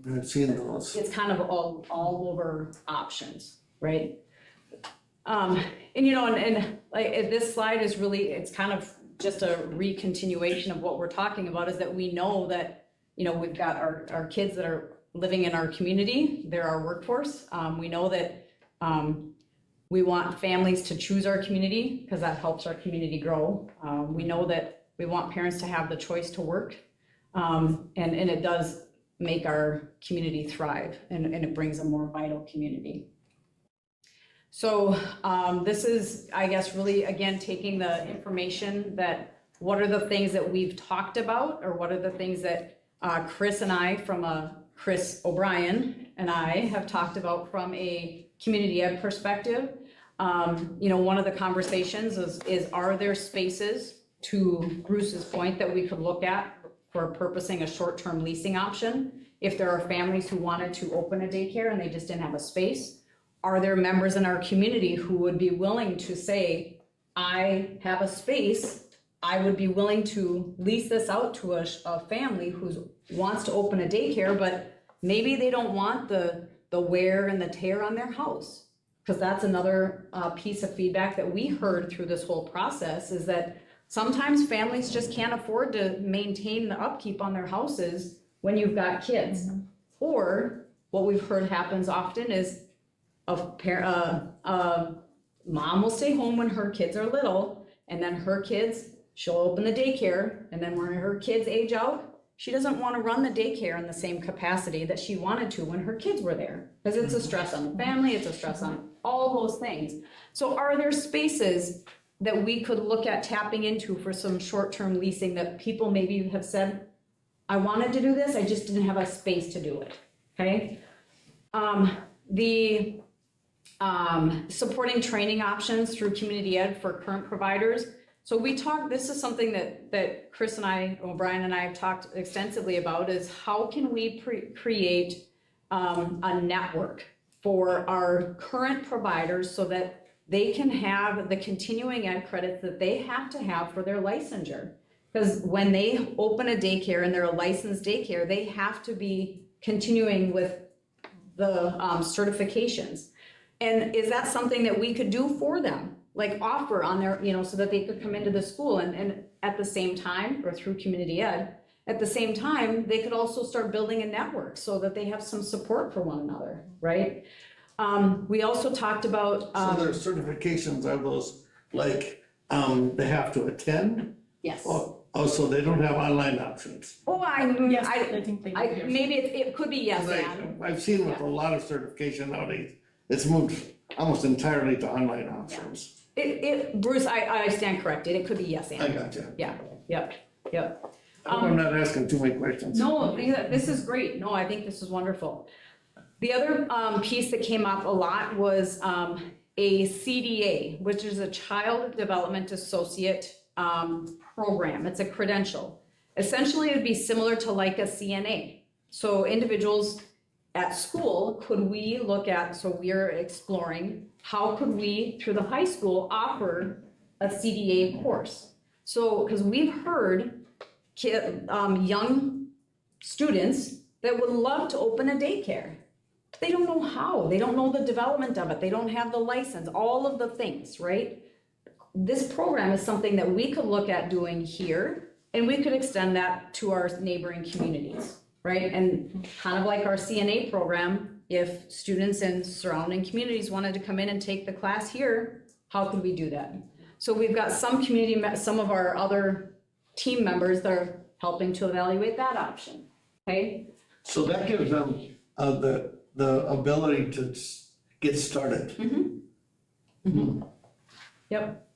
I've seen those. it's kind of all over options, right? And like this slide is really, it's kind of just a recontinuation of what we're talking about, is that we know that, we've got our kids that are living in our community, they're our workforce. We know that we want families to choose our community because that helps our community grow. We know that we want parents to have the choice to work, and it does make our community thrive, and it brings a more vital community. So this is, I guess, really, again, taking the information that what are the things that we've talked about, or what are the things that Chris and I, Chris O'Brien and I have talked about from a community ed perspective. One of the conversations is are there spaces, to Bruce's point, that we could look at for purposing a short-term leasing option if there are families who wanted to open a daycare and they just didn't have a space? Are there members in our community who would be willing to say, I have a space, I would be willing to lease this out to a family who wants to open a daycare, but maybe they don't want the wear and the tear on their house? Because that's another piece of feedback that we heard through this whole process, is that sometimes families just can't afford to maintain the upkeep on their houses when you've got kids. Mm-hmm. Or what we've heard happens often is mom will stay home when her kids are little, and then she'll open the daycare, and then when her kids age out, she doesn't want to run the daycare in the same capacity that she wanted to when her kids were there, because it's a stress on the family, it's a stress on all those things. So are there spaces that we could look at tapping into for some short-term leasing that people maybe have said, I wanted to do this, I just didn't have a space to do it, okay? Supporting training options through community ed for current providers. So this is something that Chris and I, O'Brien and I have talked extensively about, is how can we create a network for our current providers so that they can have the continuing ed credits that they have to have for their licensure. Because when they open a daycare and they're a licensed daycare, they have to be continuing with the certifications. And is that something that we could do for them? Like offer on their, so that they could come into the school and at the same time, or through community ed, at the same time, they could also start building a network so that they have some support for one another, right? We also talked about. So their certifications are those, like, they have to attend? Yes. Oh, so they don't have online options? Oh, Yes, I think they do. maybe it could be yes, and. I've seen with a lot of certification nowadays, it's moved almost entirely to online options. Bruce, I stand corrected. It could be yes, and. I gotcha. Yeah, yep. I hope I'm not asking too many questions. No, this is great. No, I think this is wonderful. The other piece that came up a lot was a CDA, which is a Child Development Associate program. It's a credential. Essentially, it would be similar to like a CNA. So individuals at school, could we look at, so we're exploring, how could we, through the high school, offer a CDA course? So, because we've heard young students that would love to open a daycare. They don't know how. They don't know the development of it. They don't have the license, all of the things, right? This program is something that we could look at doing here And we could extend that to our neighboring communities, right? And kind of like our CNA program, if students in surrounding communities wanted to come in and take the class here, how could we do that? So we've got some some of our other team members that are helping to evaluate that option, okay? So that gives them the ability to get started. Yep.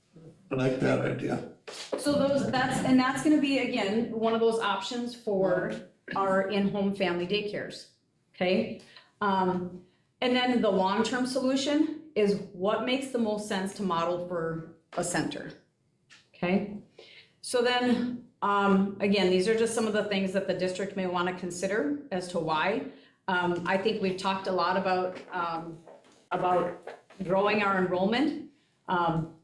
I like that idea. So that's gonna be, again, one of those options for our in-home family daycares, okay? And then the long-term solution is what makes the most sense to model for a center, okay? So then, again, these are just some of the things that the district may wanna consider as to why. I think we've talked a lot about growing our enrollment.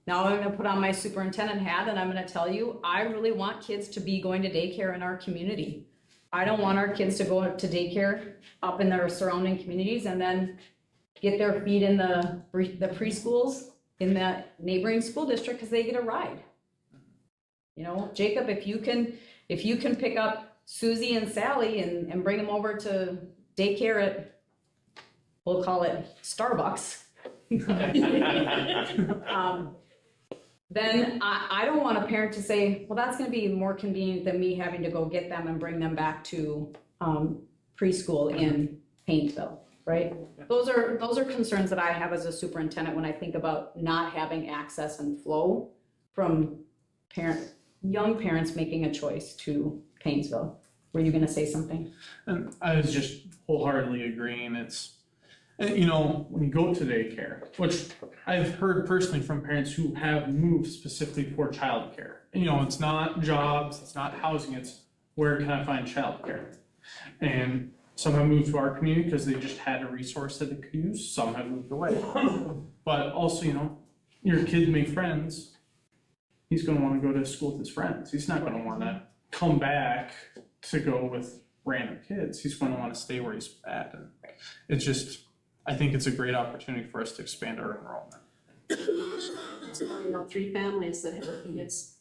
Now I'm gonna put on my superintendent hat and I'm gonna tell you, I really want kids to be going to daycare in our community. I don't want our kids to go to daycare up in their surrounding communities and then get their feet in the preschools in the neighboring school district because they get a ride. You know, Jacob, if you can pick up Susie and Sally and bring them over to daycare at, we'll call it Starbucks. Then I don't want a parent to say, well, that's gonna be more convenient than me having to go get them and bring them back to preschool in Paynesville, right? Those are concerns that I have as a superintendent when I think about not having access and flow from young parents making a choice to Paynesville. Were you gonna say something? And I was just wholeheartedly agreeing. It's, you know, when you go to daycare, which I've heard personally from parents who have moved specifically for childcare. You know, it's not jobs, it's not housing, it's where can I find childcare? And some have moved to our community because they just had a resource that they could use. Some have moved away. But also, you know, your kid make friends. He's going to want to go to school with his friends. He's not going to want to come back to go with random kids. He's going to want to stay where he's at. And it's just, I think it's a great opportunity for us to expand our enrollment. You know, 3 families that have kids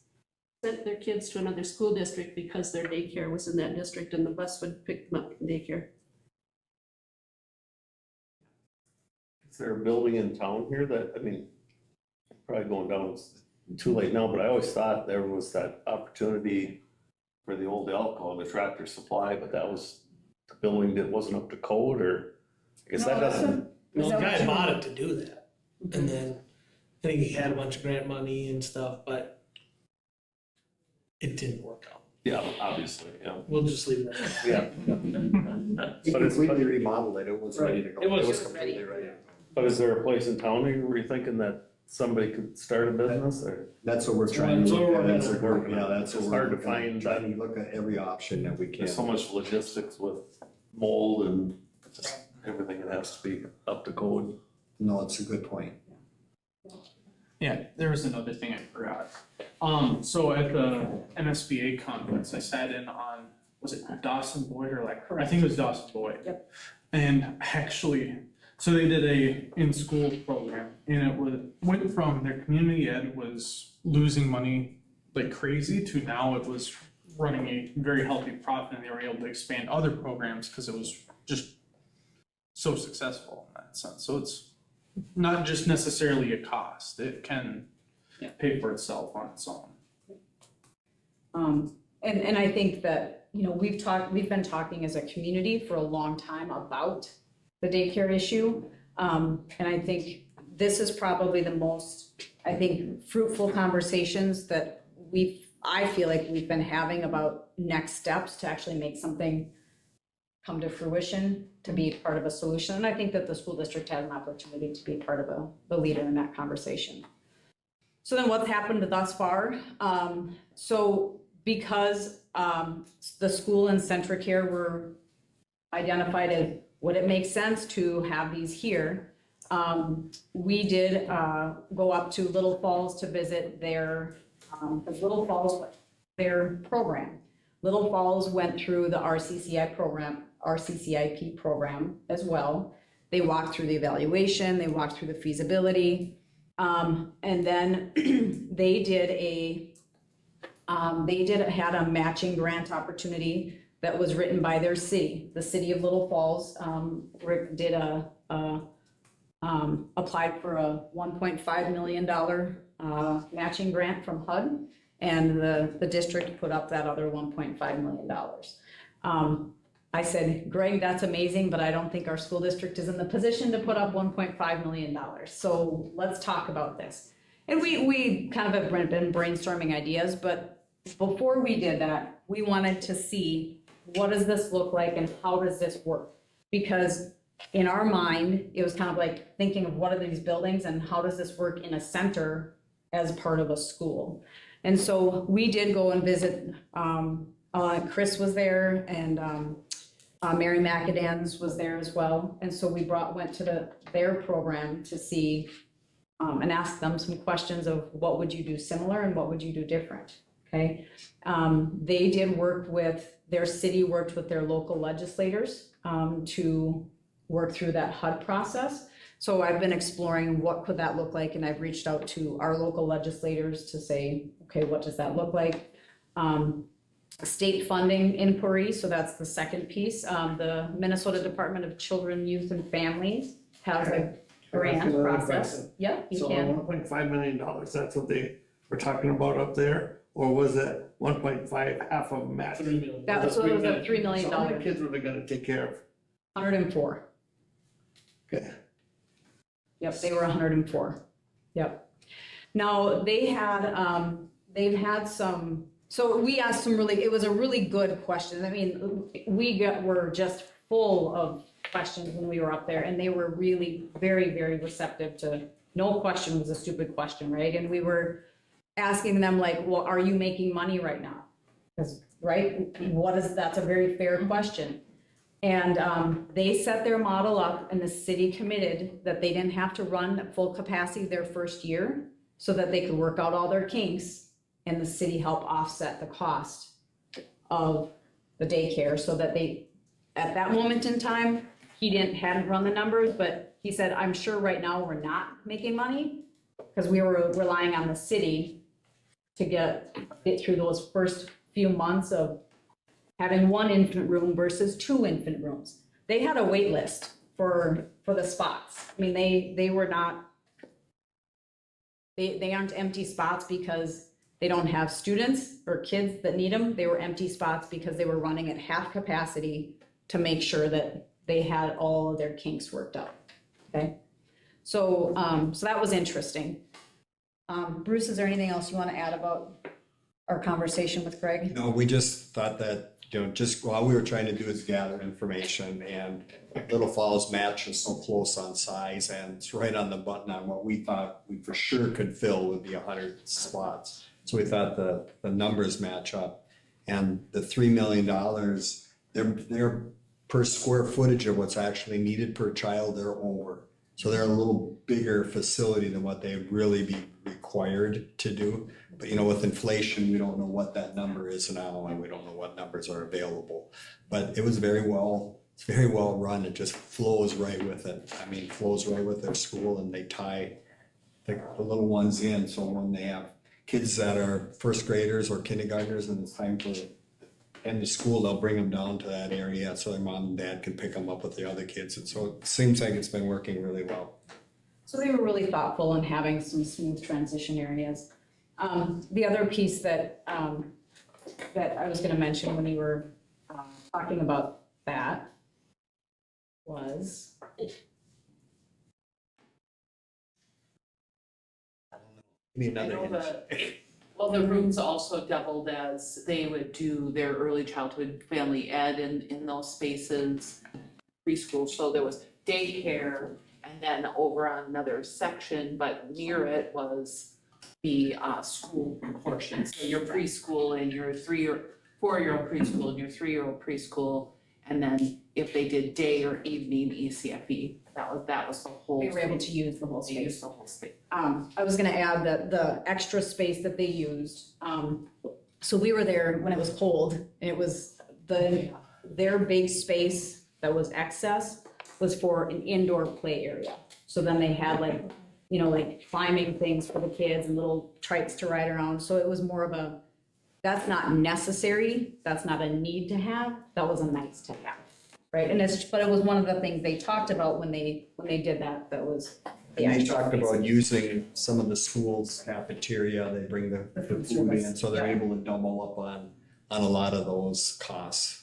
sent their kids to another school district because their daycare was in that district and the bus would pick them up from daycare. Is there a building in town here that, I mean, probably going down, it's too late now, but I always thought there was that opportunity for the old alcohol, the Tractor Supply, but that was the building that wasn't up to code, or I guess that doesn't. No, the guy bought it to do that, and then I think he had a bunch of grant money and stuff, but it didn't work out. Yeah, obviously, yeah. We'll just leave it at that. Yeah. He completely remodeled it, it was ready to go. It was completely ready. But is there a place in town where you're thinking that somebody could start a business, or? That's what we're trying to look at. That's what we're, yeah, It's that's what we're hard to looking at. find Trying to look at every option that we can. There's so much logistics with mold and just everything that has to be up to code. No, it's a good point. Yeah, there was another thing I forgot. So at the MSBA conference, I sat in on, was it Dawson Boyd or like, I think it was Dawson Boyd. Yep. And actually, so they did a in-school program and it went from their community ed was losing money like crazy to now it was running a very healthy profit and they were able to expand other programs because it was just so successful in that sense. So it's not just necessarily a cost, it can pay for itself on its own. And I think that, you know, we've been talking as a community for a long time about the daycare issue. And I think this is probably the most, I think, fruitful conversations that I feel like we've been having about next steps to actually make something come to fruition, to be part of a solution. And I think that the school district has an opportunity to be part of the leader in that conversation. So then what's happened thus far? So because the school and Centricare were identified as would it make sense to have these here, we did go up to Little Falls to visit their, because Little Falls, their program. Little Falls went through the RCCI program, RCCIP program as well. They walked through the evaluation, they walked through the feasibility, and then they did had a matching grant opportunity that was written by their city. The city of Little Falls, applied for a $1.5 million matching grant from HUD, and the district put up that other $1.5 million. I said, Greg, that's amazing, but I don't think our school district is in the position to put up $1.5 million. So let's talk about this. And we kind of have been brainstorming ideas, but before we did that, we wanted to see what does this look like and how does this work? Because in our mind, it was kind of like thinking of what are these buildings and how does this work in a center as part of a school? And so we did go and visit, Chris was there, and Mary McAdams was there as well. And so we went to their program to see and ask them some questions of what would you do similar and what would you do different, okay? They did work with, their city worked with their local legislators to work through that HUD process. So I've been exploring what could that look like, and I've reached out to our local legislators to say, okay, what does that look like? State funding inquiry, so that's the second piece. The Minnesota Department of Children, Youth and Families has a grant process. Yep, you So can. $1.5 million, that's what they were talking about up there? Or was it 1.5, half of them match? $3 million. That was, so it was a $3 million. So how many kids were they gonna take care of? 104. Okay. Yep, they were 104. Yep. Now, they've had some, so we asked some really, it was a really good question. I mean, were just full of questions when we were up there, and they were really very, very receptive to, no question was a stupid question, right? And we were asking them like, well, are you making money right now? Because, right, that's a very fair question. And they set their model up, and the city committed that they didn't have to run at full capacity their first year so that they could work out all their kinks, and the city helped offset the cost of the daycare so that they, at that moment in time, hadn't run the numbers, but he said, I'm sure right now we're not making money because we were relying on the city to get through those first few months of having one infant room versus 2 infant rooms. They had a wait list for the spots. I mean, they were not, they aren't empty spots because they don't have students or kids that need them. They were empty spots because they were running at half capacity to make sure that they had all of their kinks worked out, okay? So, so that was interesting. Bruce, is there anything else you want to add about our conversation with Greg? No, we just thought that, just all we were trying to do is gather information, and Little Falls match is so close on size, and it's right on the button on what we thought we for sure could fill would be 100 spots. So we thought the numbers match up, and the $3 million, they're per square footage of what's actually needed per child, they're over. So they're a little bigger facility than what they'd really be required to do. But with inflation, we don't know what that number is now, and we don't know what numbers are available. But it was very well run. It just flows right with it. I mean, flows right with their school, and they tie the little ones in. So when they have kids that are first graders or kindergartners and it's time for end of school, they'll bring them down to that area so their mom and dad can pick them up with the other kids. And so it seems like it's been working really well. So they were really thoughtful in having some smooth transition areas. The other piece that that I was going to mention when you were talking about that was Well, the rooms also doubled as they would do their early childhood family ed in those spaces, preschool, so there was daycare, and then over on another section, but near it was the school portion, so your preschool and your 4-year-old preschool and your 3-year-old preschool, and then if they did day or evening ECFE, that was the whole. They were able to use the whole They used space. the whole space. I was gonna add that the extra space that they used, so we were there when it was cold, and it was their big space that was excess was for an indoor play area. So then they had like climbing things for the kids and little trikes to ride around, so it was more of a that's not necessary, that's not a need to have, that was a nice to have, right? And but it was one of the things they talked about when they did that, that was. And they talked about using some of the school's cafeteria, they bring the food in, so they're able to double up on a lot of those costs.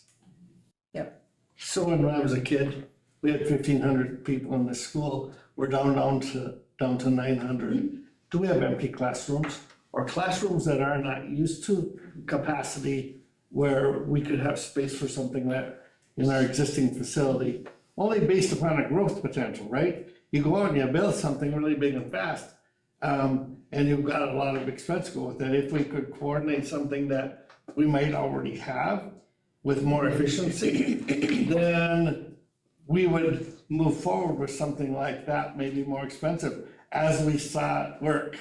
So when I was a kid, we had 1,500 people in the school. We're down to 900. Do we have empty classrooms or classrooms that are not used to capacity where we could have space for something that in our existing facility, only based upon a growth potential, right? You go out and you build something really big and fast, and you've got a lot of expense go with it. If we could coordinate something that we might already have with more efficiency, then we would move forward with something like that, maybe more expensive, as we saw it work,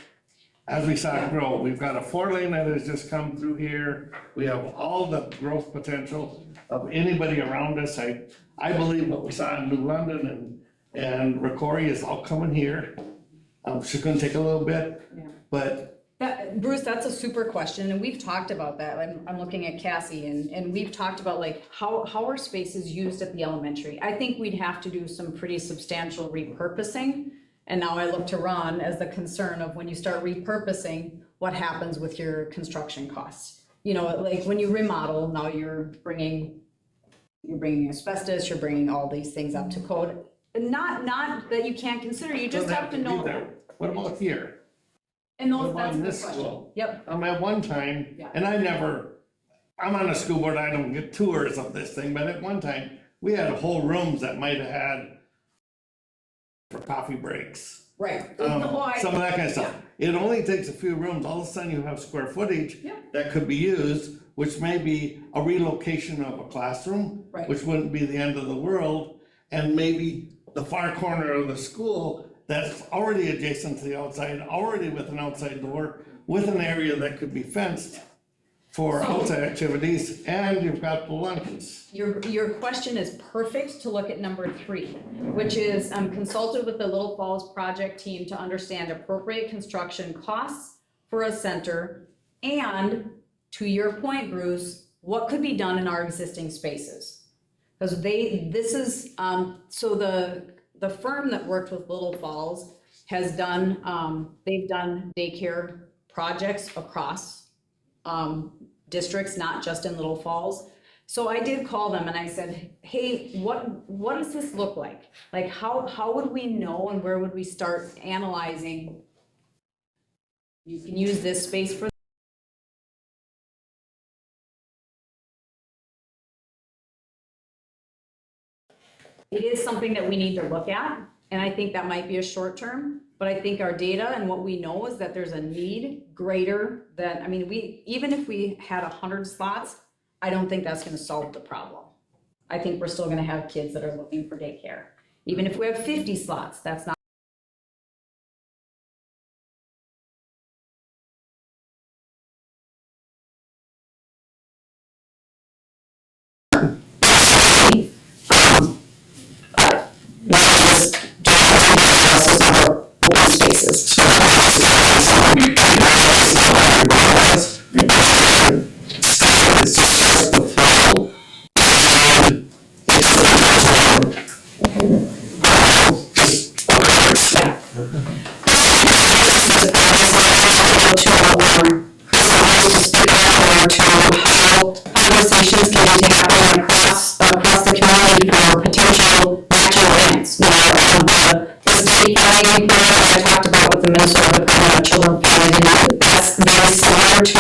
as we saw it grow. We've got a 4-lane that has just come through here. We have all the growth potential of anybody around us. I believe what we saw in New London and Ricori is all coming here. It's gonna take a little bit, but Bruce, that's a super question, and we've talked about that. I'm looking at Cassie, and we've talked about like how are spaces used at the elementary. I think we'd have to do some pretty substantial repurposing. And now I look to Ron as the concern of when you start repurposing, what happens with your construction costs? You know, like when you remodel, now you're bringing asbestos, you're bringing all these things up to code. Not that you can't consider, you just have to know. What about here? And What those, about that's in the this question. school? Yep. At one time, Yeah. and I'm on a school board, I don't get tours of this thing, but at one time, we had whole rooms that might have had for coffee breaks. Right. Some of that kind of stuff. It only takes a few rooms, all of a sudden you have square footage that could be used, which may be a relocation of a classroom, Right. which wouldn't be the end of the world, and maybe the far corner of the school that's already adjacent to the outside, already with an outside door, with an area that could be fenced for outside activities, and you've got the lunches. Your question is perfect to look at number 3, which is consulted with the Little Falls project team to understand appropriate construction costs for a center, and to your point, Bruce, what could be done in our existing spaces? Because so the firm that worked with Little Falls has done, they've done daycare projects across districts, not just in Little Falls. So I did call them and I said, hey, what does this look like? Like how would we know and where would we start analyzing? You can use this space for it is something that we need to look at, and I think that might be a short term, but I think our data and what we know is that there's a need greater than, I mean, even if we had 100 slots, I don't think that's gonna solve the problem. I think we're still gonna have kids that are looking for daycare. Even if we have 50 slots, that's not. Spaces. Conversations can need to happen across the community for potential matching grants. The state funding program I talked about with the Minnesota Department of Children, Family and that's very similar to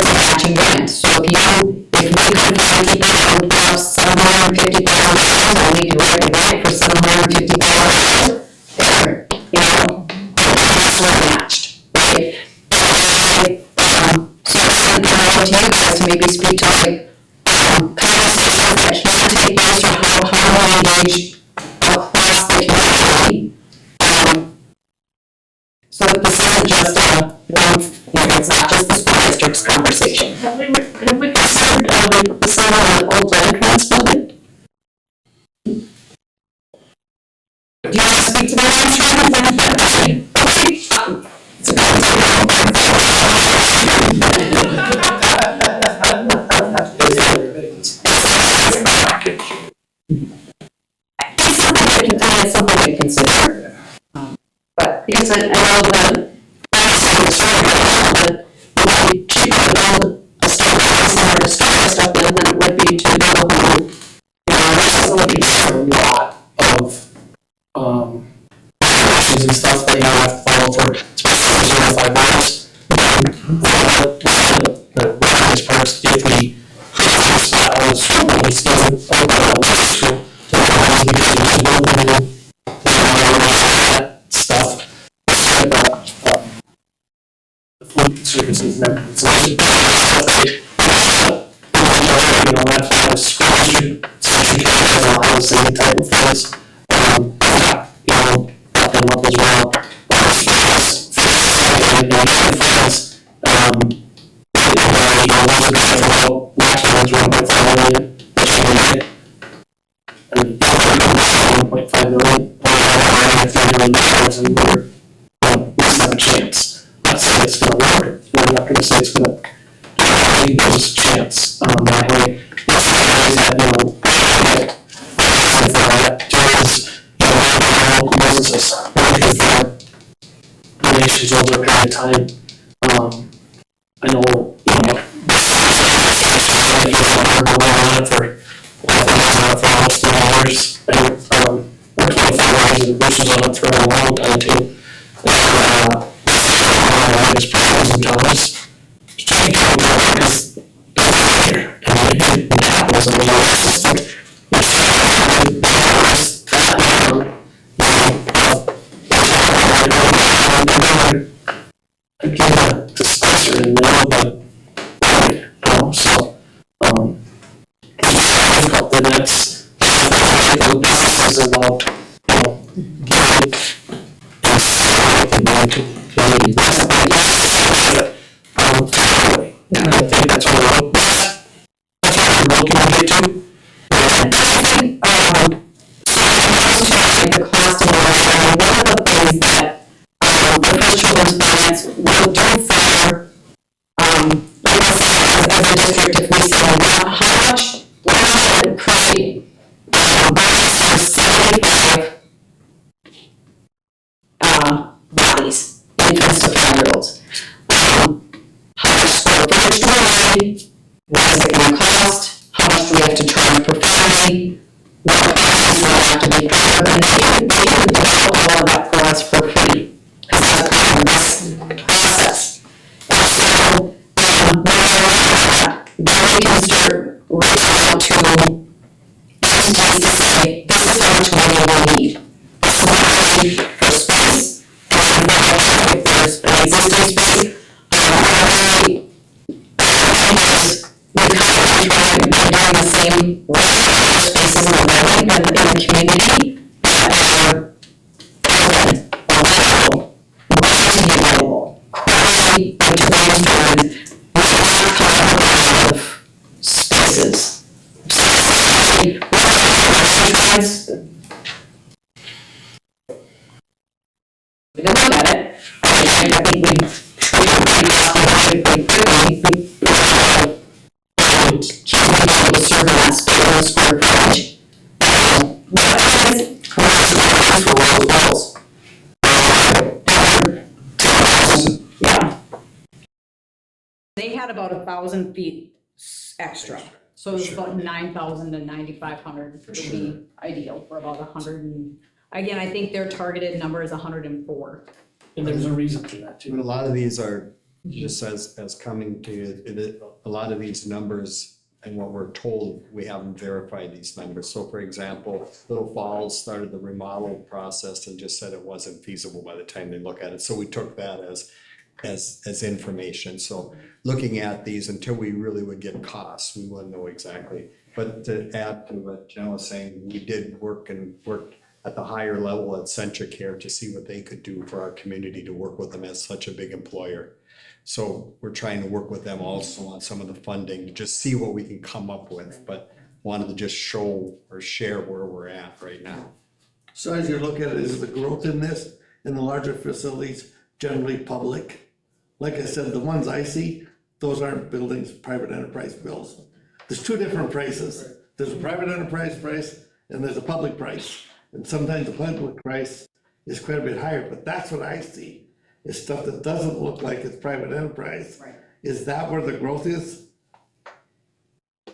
the matching grants. So if we could find people that would have $750,000, and we could write a grant for $750,000, there, you know, that's not matched, right? So I sent that out to you guys to maybe speak to like conversations that can take place or how we engage across the community. So that this isn't just it's not just the school district's conversation. Have we considered some of the old land trust building? Do you want to speak to that? Okay. It's a It's something to consider. But because I know that, that it would be cheaper to build a store somewhere to store the stuff in than it would be to build a home. There's a lot of, regulations and stuff that you have to follow for, especially 5 hours. The requirements parts, if we, spot out of school, we still, school, that stuff. The food services and everything, so it's stuff that, that school should, the same type of things, nothing up as well. $1.5 million, $3 million, and we just have a chance. Not saying it's gonna work, I'm not gonna say it's gonna, I think there's a chance, that way. Local businesses, looking for donations over a period of time. I know, for almost 3 years, and 25 years, and Bruce was on it for a long time too. His problems and jobs, trying to come up because here, and it happens, and again, the sponsor didn't know, but so difficult. The next the businesses involved, giving and I think that's what we're looking to get to. The cost of one of the things that the children's finance will do for as a district, if we say how much would create for 75 bodies in terms of 5-year-olds. How much square footage do we need? What is it going to cost? How much do we have to charge per family? What costs will have to be covered? And they can develop all of that for us for free. Because that's part of this process. And so, then we can start reaching out to entities to say, this is how much money we need. This is what we need for space. And if there's an existing space, doing the same work for spaces in the building and in the community that are available, readily available, quality intervention, of spaces. We can look at it. I think we serve that square footage. Yeah. They had about 1,000 feet extra, so it's about 9,000 to 9,500 would be ideal for about 100 and, again, I think their targeted number is 104. And there's a reason for that too. But a lot of these are just as coming to, a lot of these numbers and what we're told, we haven't verified these numbers. So for example, Little Falls started the remodel process and just said it wasn't feasible by the time they look at it. So we took that as information. So looking at these, until we really would get costs, we wouldn't know exactly. But to add to what Jen was saying, we did work at the higher level at Centricare to see what they could do for our community, to work with them as such a big employer. So we're trying to work with them also on some of the funding to just see what we can come up with, but wanted to just show or share where we're at right now. So as you look at it, is the growth in this, in the larger facilities, generally public? Like I said, the ones I see, those aren't buildings, private enterprise bills. There's two different prices. There's a private enterprise price and there's a public price. And sometimes the public price is quite a bit higher, but that's what I see, is stuff that doesn't look like it's private enterprise. Right. Is that where the growth is?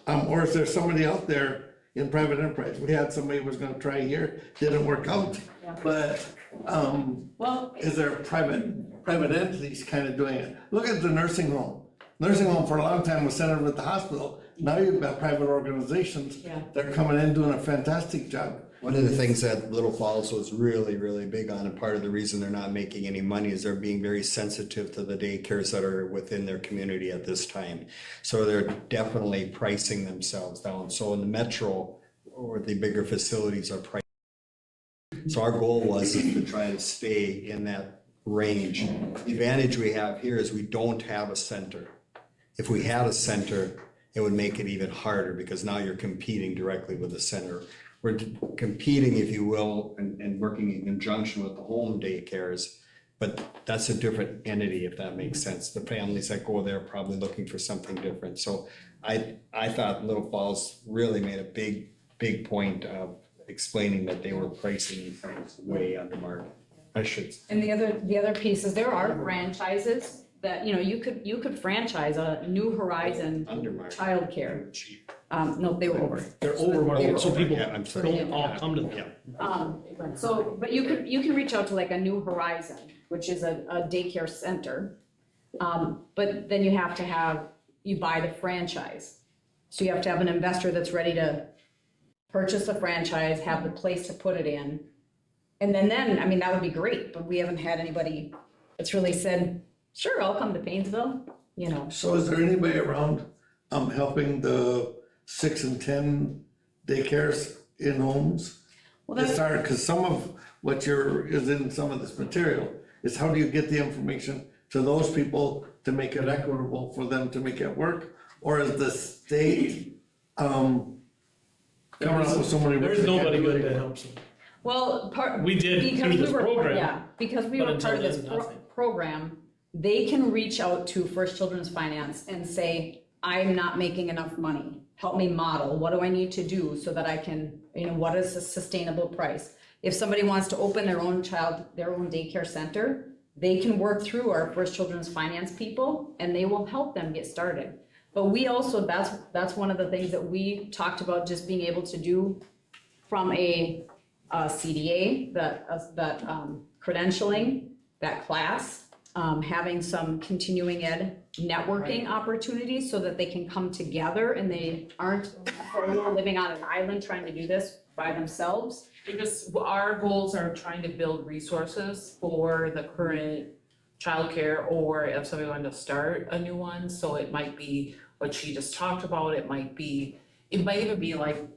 Or is there somebody out there in private enterprise? We had somebody who was gonna try here, didn't work out. Yeah. But, Well, is there private entities kind of doing it? Look at the nursing home. Nursing home for a long time was centered with the hospital. Now you've got private organizations. Yeah. They're coming in doing a fantastic job. One of the things that Little Falls was really, really big on, and part of the reason they're not making any money is they're being very sensitive to the daycares that are within their community at this time. So they're definitely pricing themselves down. So in the metro, or the bigger facilities are priced. So our goal was to try to stay in that range. The advantage we have here is we don't have a center. If we had a center, it would make it even harder because now you're competing directly with the center. We're competing, if you will, and working in conjunction with the home daycares, but that's a different entity, if that makes sense. The families that go there are probably looking for something different. So I thought Little Falls really made a big point of explaining that they were pricing things way under market. I should. and the other piece is there are franchises that, you know, you could franchise a New Horizon Under market. childcare. No, they were over. They're over, so people Yeah, I'm sorry. don't all come to them. So, but you can reach out to like a New Horizon, which is a daycare center. But then you have to you buy the franchise. So you have to have an investor that's ready to purchase a franchise, have the place to put it in. And then, I mean, that would be great, but we haven't had anybody that's really said, sure, I'll come to Paynesville, you know. So is there anybody around, helping the 6 and 10 daycares in homes? Well, It's that's, hard, cause some of what is in some of this material is how do you get the information to those people to make it equitable for them to make it work? Or is the state, coming up with so many. There's nobody good that helps them. well, We did because through we this were, program. yeah, because we but were until part of this then, nothing. program, they can reach out to First Children's Finance and say, I'm not making enough money. Help me model. What do I need to do so that I can, you know, what is a sustainable price? If somebody wants to open their own daycare center, they can work through our First Children's Finance people and they will help them get started. But we also, that's one of the things that we talked about just being able to do from a CDA, that credentialing, that class, having some continuing ed networking opportunities so that they can come together and they aren't living on an island trying to do this by themselves. Because our goals are trying to build resources for the current childcare, or if somebody wanted to start a new one, so it might be what she just talked about, it might even be like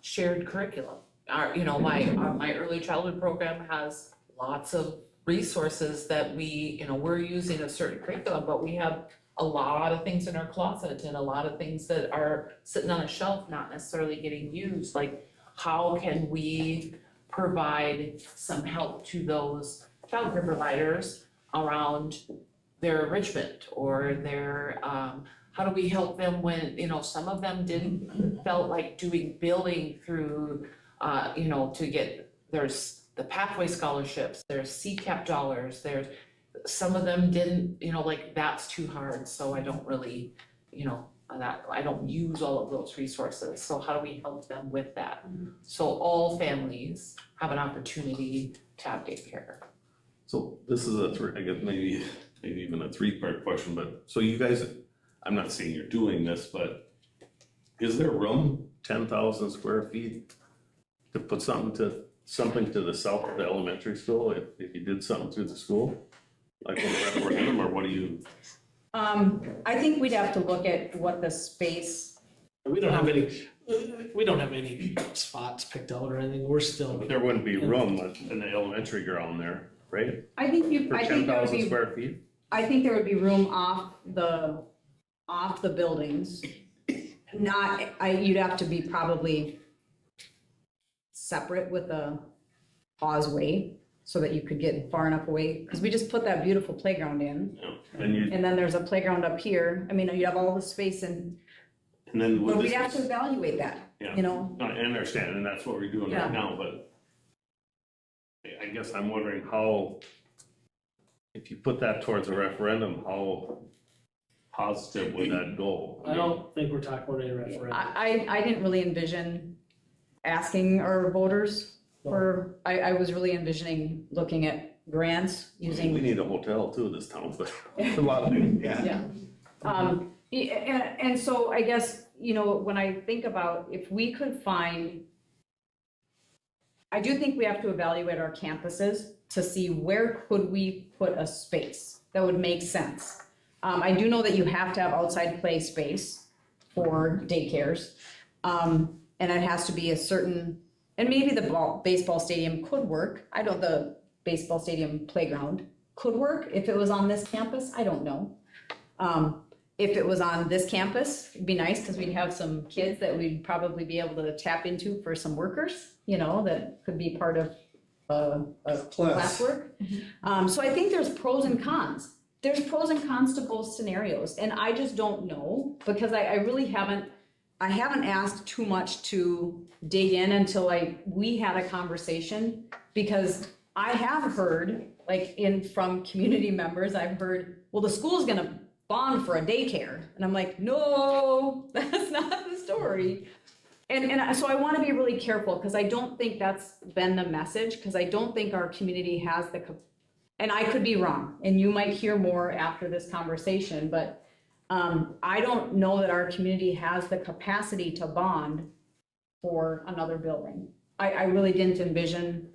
shared curriculum. My early childhood program has lots of resources that we're using a certain curriculum, but we have a lot of things in our closet and a lot of things that are sitting on a shelf, not necessarily getting used. Like, how can we provide some help to those childcare providers around their enrichment or their, how do we help them when, some of them felt like doing billing through, to get, there's the pathway scholarships, there's CCAP dollars, some of them didn't, that's too hard, so I don't really, I don't use all of those resources, so how do we help them with that? So all families have an opportunity to have daycare. So this is I guess maybe even a 3-part question, but so you guys, I'm not saying you're doing this, but is there room, 10,000 square feet, to put something to the south of the elementary school if you did something through the school? Like on the referendum, or what do you? I think we'd have to look at what the space. We don't have any spots picked out or anything. We're still. But there wouldn't be room in the elementary ground there, right? I think For I think there would 10,000 be, square feet? I think there would be room off the buildings. You'd have to be probably separate with a causeway. so that you could get far enough away, because we just put that beautiful playground in. And you, And then there's a playground up here. I mean, you have all the space and, and then with but we this. have to evaluate that, Yeah. you know? I understand, and that's what we're doing Yeah. right now, but I guess I'm wondering how, if you put that towards a referendum, how positive would that go? I don't think we're talking about any referendum. I didn't really envision asking our voters for, I was really envisioning looking at grants We using. need a hotel too, this town, but a lot of things. Yeah. And so I guess, you know, when I think about if we could find, I do think we have to evaluate our campuses to see where could we put a space that would make sense. I do know that you have to have outside play space for daycares. And it has to be a certain, and maybe the baseball stadium could work. I don't, the baseball stadium playground could work if it was on this campus, I don't know. If it was on this campus, it'd be nice because we'd have some kids that we'd probably be able to tap into for some workers, you know, that could be part of classwork. So I think there's pros and cons. There's pros and cons to both scenarios, and I just don't know because I really haven't asked too much to dig in until we had a conversation, because I have heard, like from community members, I've heard, well, the school's gonna bond for a daycare. And I'm like, no, that's not the story. And so I wanna be really careful, because I don't think that's been the message, because I don't think our community has and I could be wrong, and you might hear more after this conversation, but I don't know that our community has the capacity to bond for another building. I really didn't envision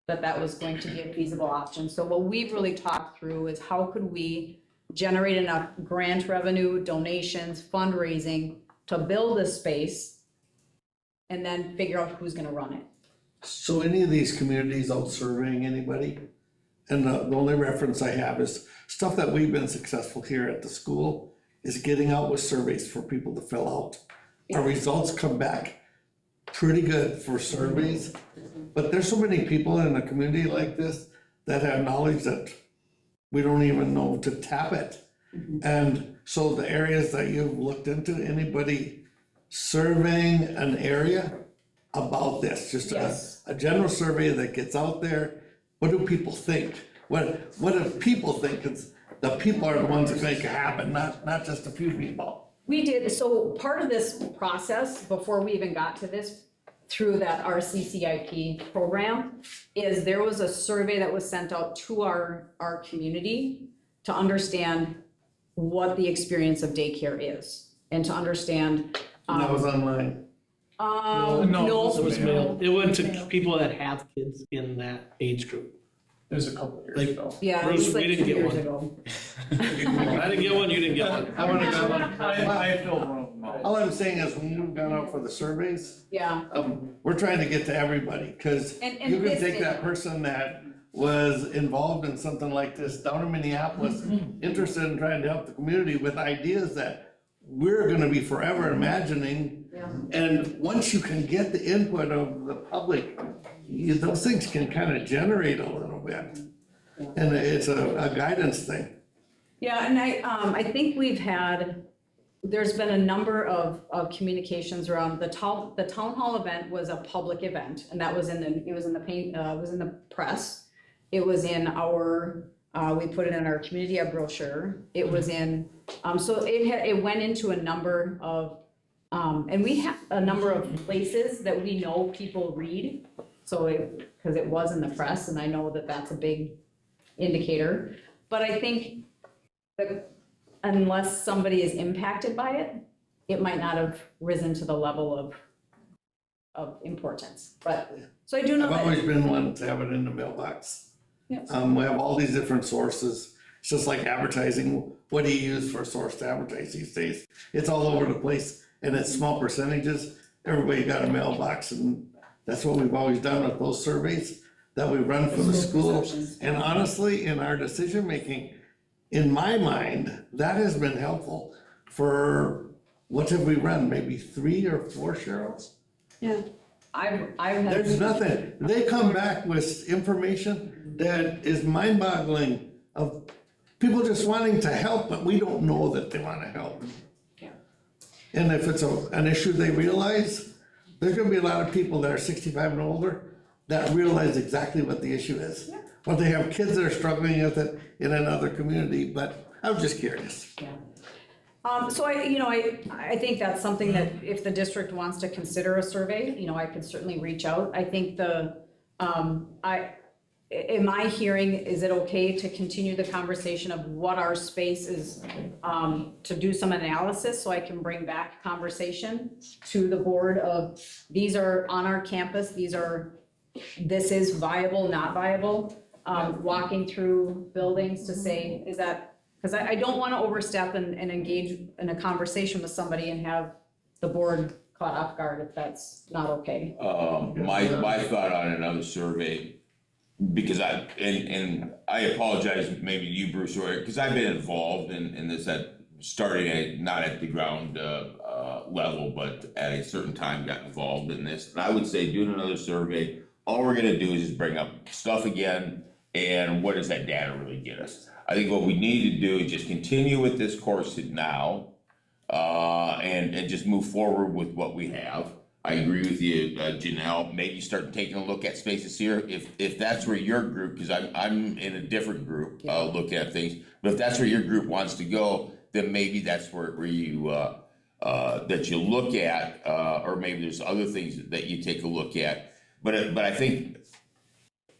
that was going to be a feasible option. So what we've really talked through is how could we generate enough grant revenue, donations, fundraising to build a space, and then figure out who's gonna run it. So any of these communities out surveying anybody? And the only reference I have is stuff that we've been successful here at the school is getting out with surveys for people to fill out. Our results come back pretty good for surveys, but there's so many people in a community like this that have knowledge that we don't even know to tap it. And so the areas that you've looked into, anybody surveying an area about this, just Yes. a general survey that gets out there. What do people think? What do people think? Because the people are the ones that make it happen, not just a few people. We did, so part of this process, before we even got to this, through that RCCIP program, is there was a survey that was sent out to our community to understand what the experience of daycare is, and to understand. And that was online. No. It was mailed. It went to people that have kids in that age group. It was a couple years Like- ago. Yeah, it Bruce, was like we 2 didn't get years one. ago. I didn't get one, you didn't get one. I would have got one. I filled one of them out. All I'm saying is when we've gone out for the surveys, Yeah, we're trying to get to everybody, because And you can this take is- that person that was involved in something like this down in Minneapolis, interested in trying to help the community with ideas that we're gonna be forever imagining. yeah. And once you can get the input of the public, those things can kind of generate a little bit. And it's a guidance thing. Yeah, and I think there's been a number of communications around the town hall event was a public event, and that was in the press. It was in we put it in our community brochure. It was in, so it went into a number of, and we have a number of places that we know people read. So because it was in the press, and I know that that's a big indicator. But I think that unless somebody is impacted by it, it might not have risen to the level of importance. But, so I do know I've that. always been one to have it in the mailbox. Yep. We have all these different sources. It's just like advertising. What do you use for a source to advertise these days? It's all over the place, and it's small percentages. Everybody got a mailbox, and that's what we've always done with those surveys that we run for the school. And honestly, in our decision-making, in my mind, that has been helpful for, what have we run, maybe 3 or 4, Cheryl? Yeah. I've had. There's nothing. They come back with information that is mind-boggling of people just wanting to help, but we don't know that they wanna help. Yeah. And if it's an issue they realize, there's gonna be a lot of people that are 65 and older that realize exactly what the issue is. But they have kids that are struggling with it in another community, but I was just curious. Yeah. So I think that's something that if the district wants to consider a survey, I could certainly reach out. I think in my hearing, is it okay to continue the conversation of what our space is, to do some analysis so I can bring back conversation to the board of, these are on our campus, this is viable, not viable, walking through buildings to say, is that, because I don't want to overstep and engage in a conversation with somebody and have the board caught off guard if that's not okay. My thought on another survey, because I apologize maybe to you, Bruce, because I've been involved in this starting not at the ground level, but at a certain time got involved in this. And I would say doing another survey, all we're gonna do is just bring up stuff again, and what does that data really get us? I think what we need to do is just continue with this course now, and just move forward with what we have. I agree with you, Janelle, maybe start taking a look at spaces here, if that's where your group, because I'm in a different group, looking at things, but if that's where your group wants to go, then maybe that's where you, that you look at, or maybe there's other things that you take a look at. But I think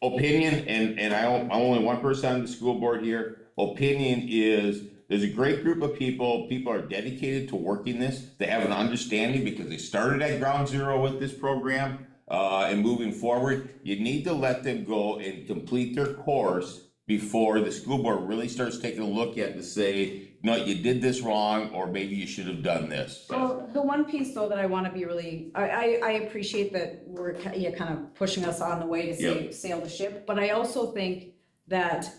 opinion, and I'm only one person on the school board here, opinion is, there's a great group of people are dedicated to working this, they have an understanding because they started at ground zero with this program, and moving forward, you need to let them go and complete their course before the school board really starts taking a look at it to say, no, you did this wrong, or maybe you should have done this. Well, the one piece though that I want to be really, I appreciate that you're kind of pushing us on the way to sail the ship, but I also think that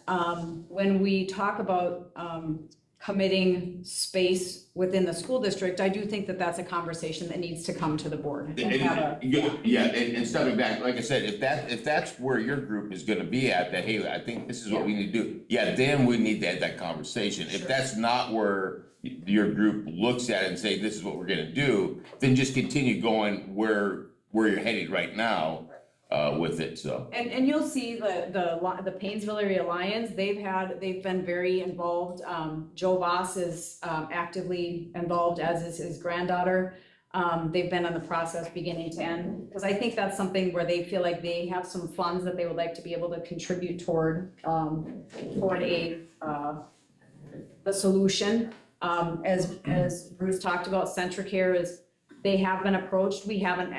when we talk about committing space within the school district, I do think that that's a conversation that needs to come to the board. And stepping back, like I said, if that's where your group is gonna be at, that, hey, I think this is what we need to do, then we need to have that conversation. If that's not where your group looks at it and say, this is what we're gonna do, then just continue going where you're headed right now, with it, so. And you'll see the Paynesville Area Alliance, they've been very involved. Joe Voss is actively involved, as is his granddaughter. They've been in the process beginning to end, because I think that's something where they feel like they have some funds that they would like to be able to contribute toward the solution. As Bruce talked about, Centricare is, they have been approached. We haven't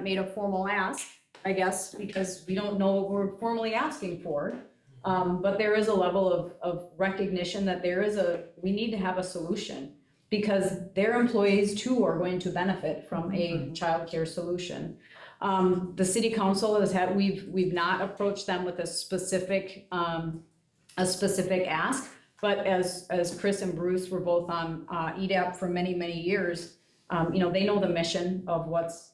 made a formal ask, I guess, because we don't know what we're formally asking for. But there is a level of recognition that we need to have a solution, because their employees too are going to benefit from a childcare solution. The city council we've not approached them with a specific ask, but as Chris and Bruce were both on EDAP for many, many years, they know the mission of what's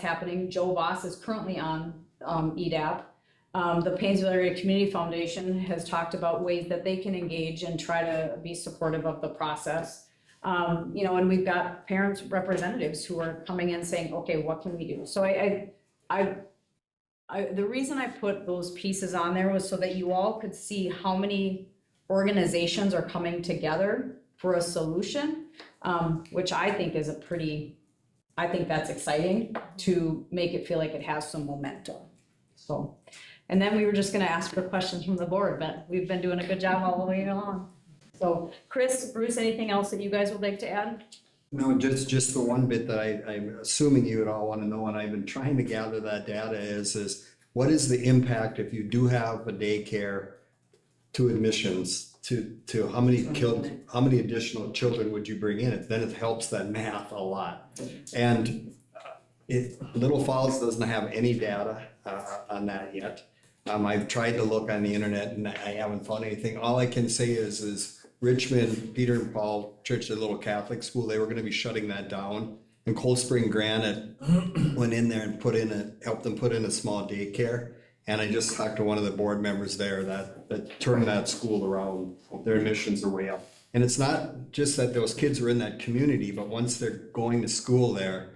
happening. Joe Voss is currently on EDAP. The Paynesville Area Community Foundation has talked about ways that they can engage and try to be supportive of the process. And we've got parents representatives who are coming in saying, okay, what can we do? So the reason I put those pieces on there was so that you all could see how many organizations are coming together for a solution, which I think is I think that's exciting to make it feel like it has some momentum. So, and then we were just gonna ask for questions from the board, but we've been doing a good job all the way along. So Chris, Bruce, anything else that you guys would like to add? No, just the one bit that I'm assuming you would all want to know, and I've been trying to gather that data is what is the impact if you do have a daycare to admissions? To how many additional children would you bring in? Then it helps that math a lot. And Little Falls doesn't have any data on that yet. I've tried to look on the internet and I haven't found anything. All I can say is Richmond, Peter and Paul Church, the little Catholic school, they were going to be shutting that down. And Cold Spring Granite went in there and helped them put in a small daycare. And I just talked to one of the board members there that turned that school around. Their admissions are way up. And it's not just that those kids are in that community, but once they're going to school there,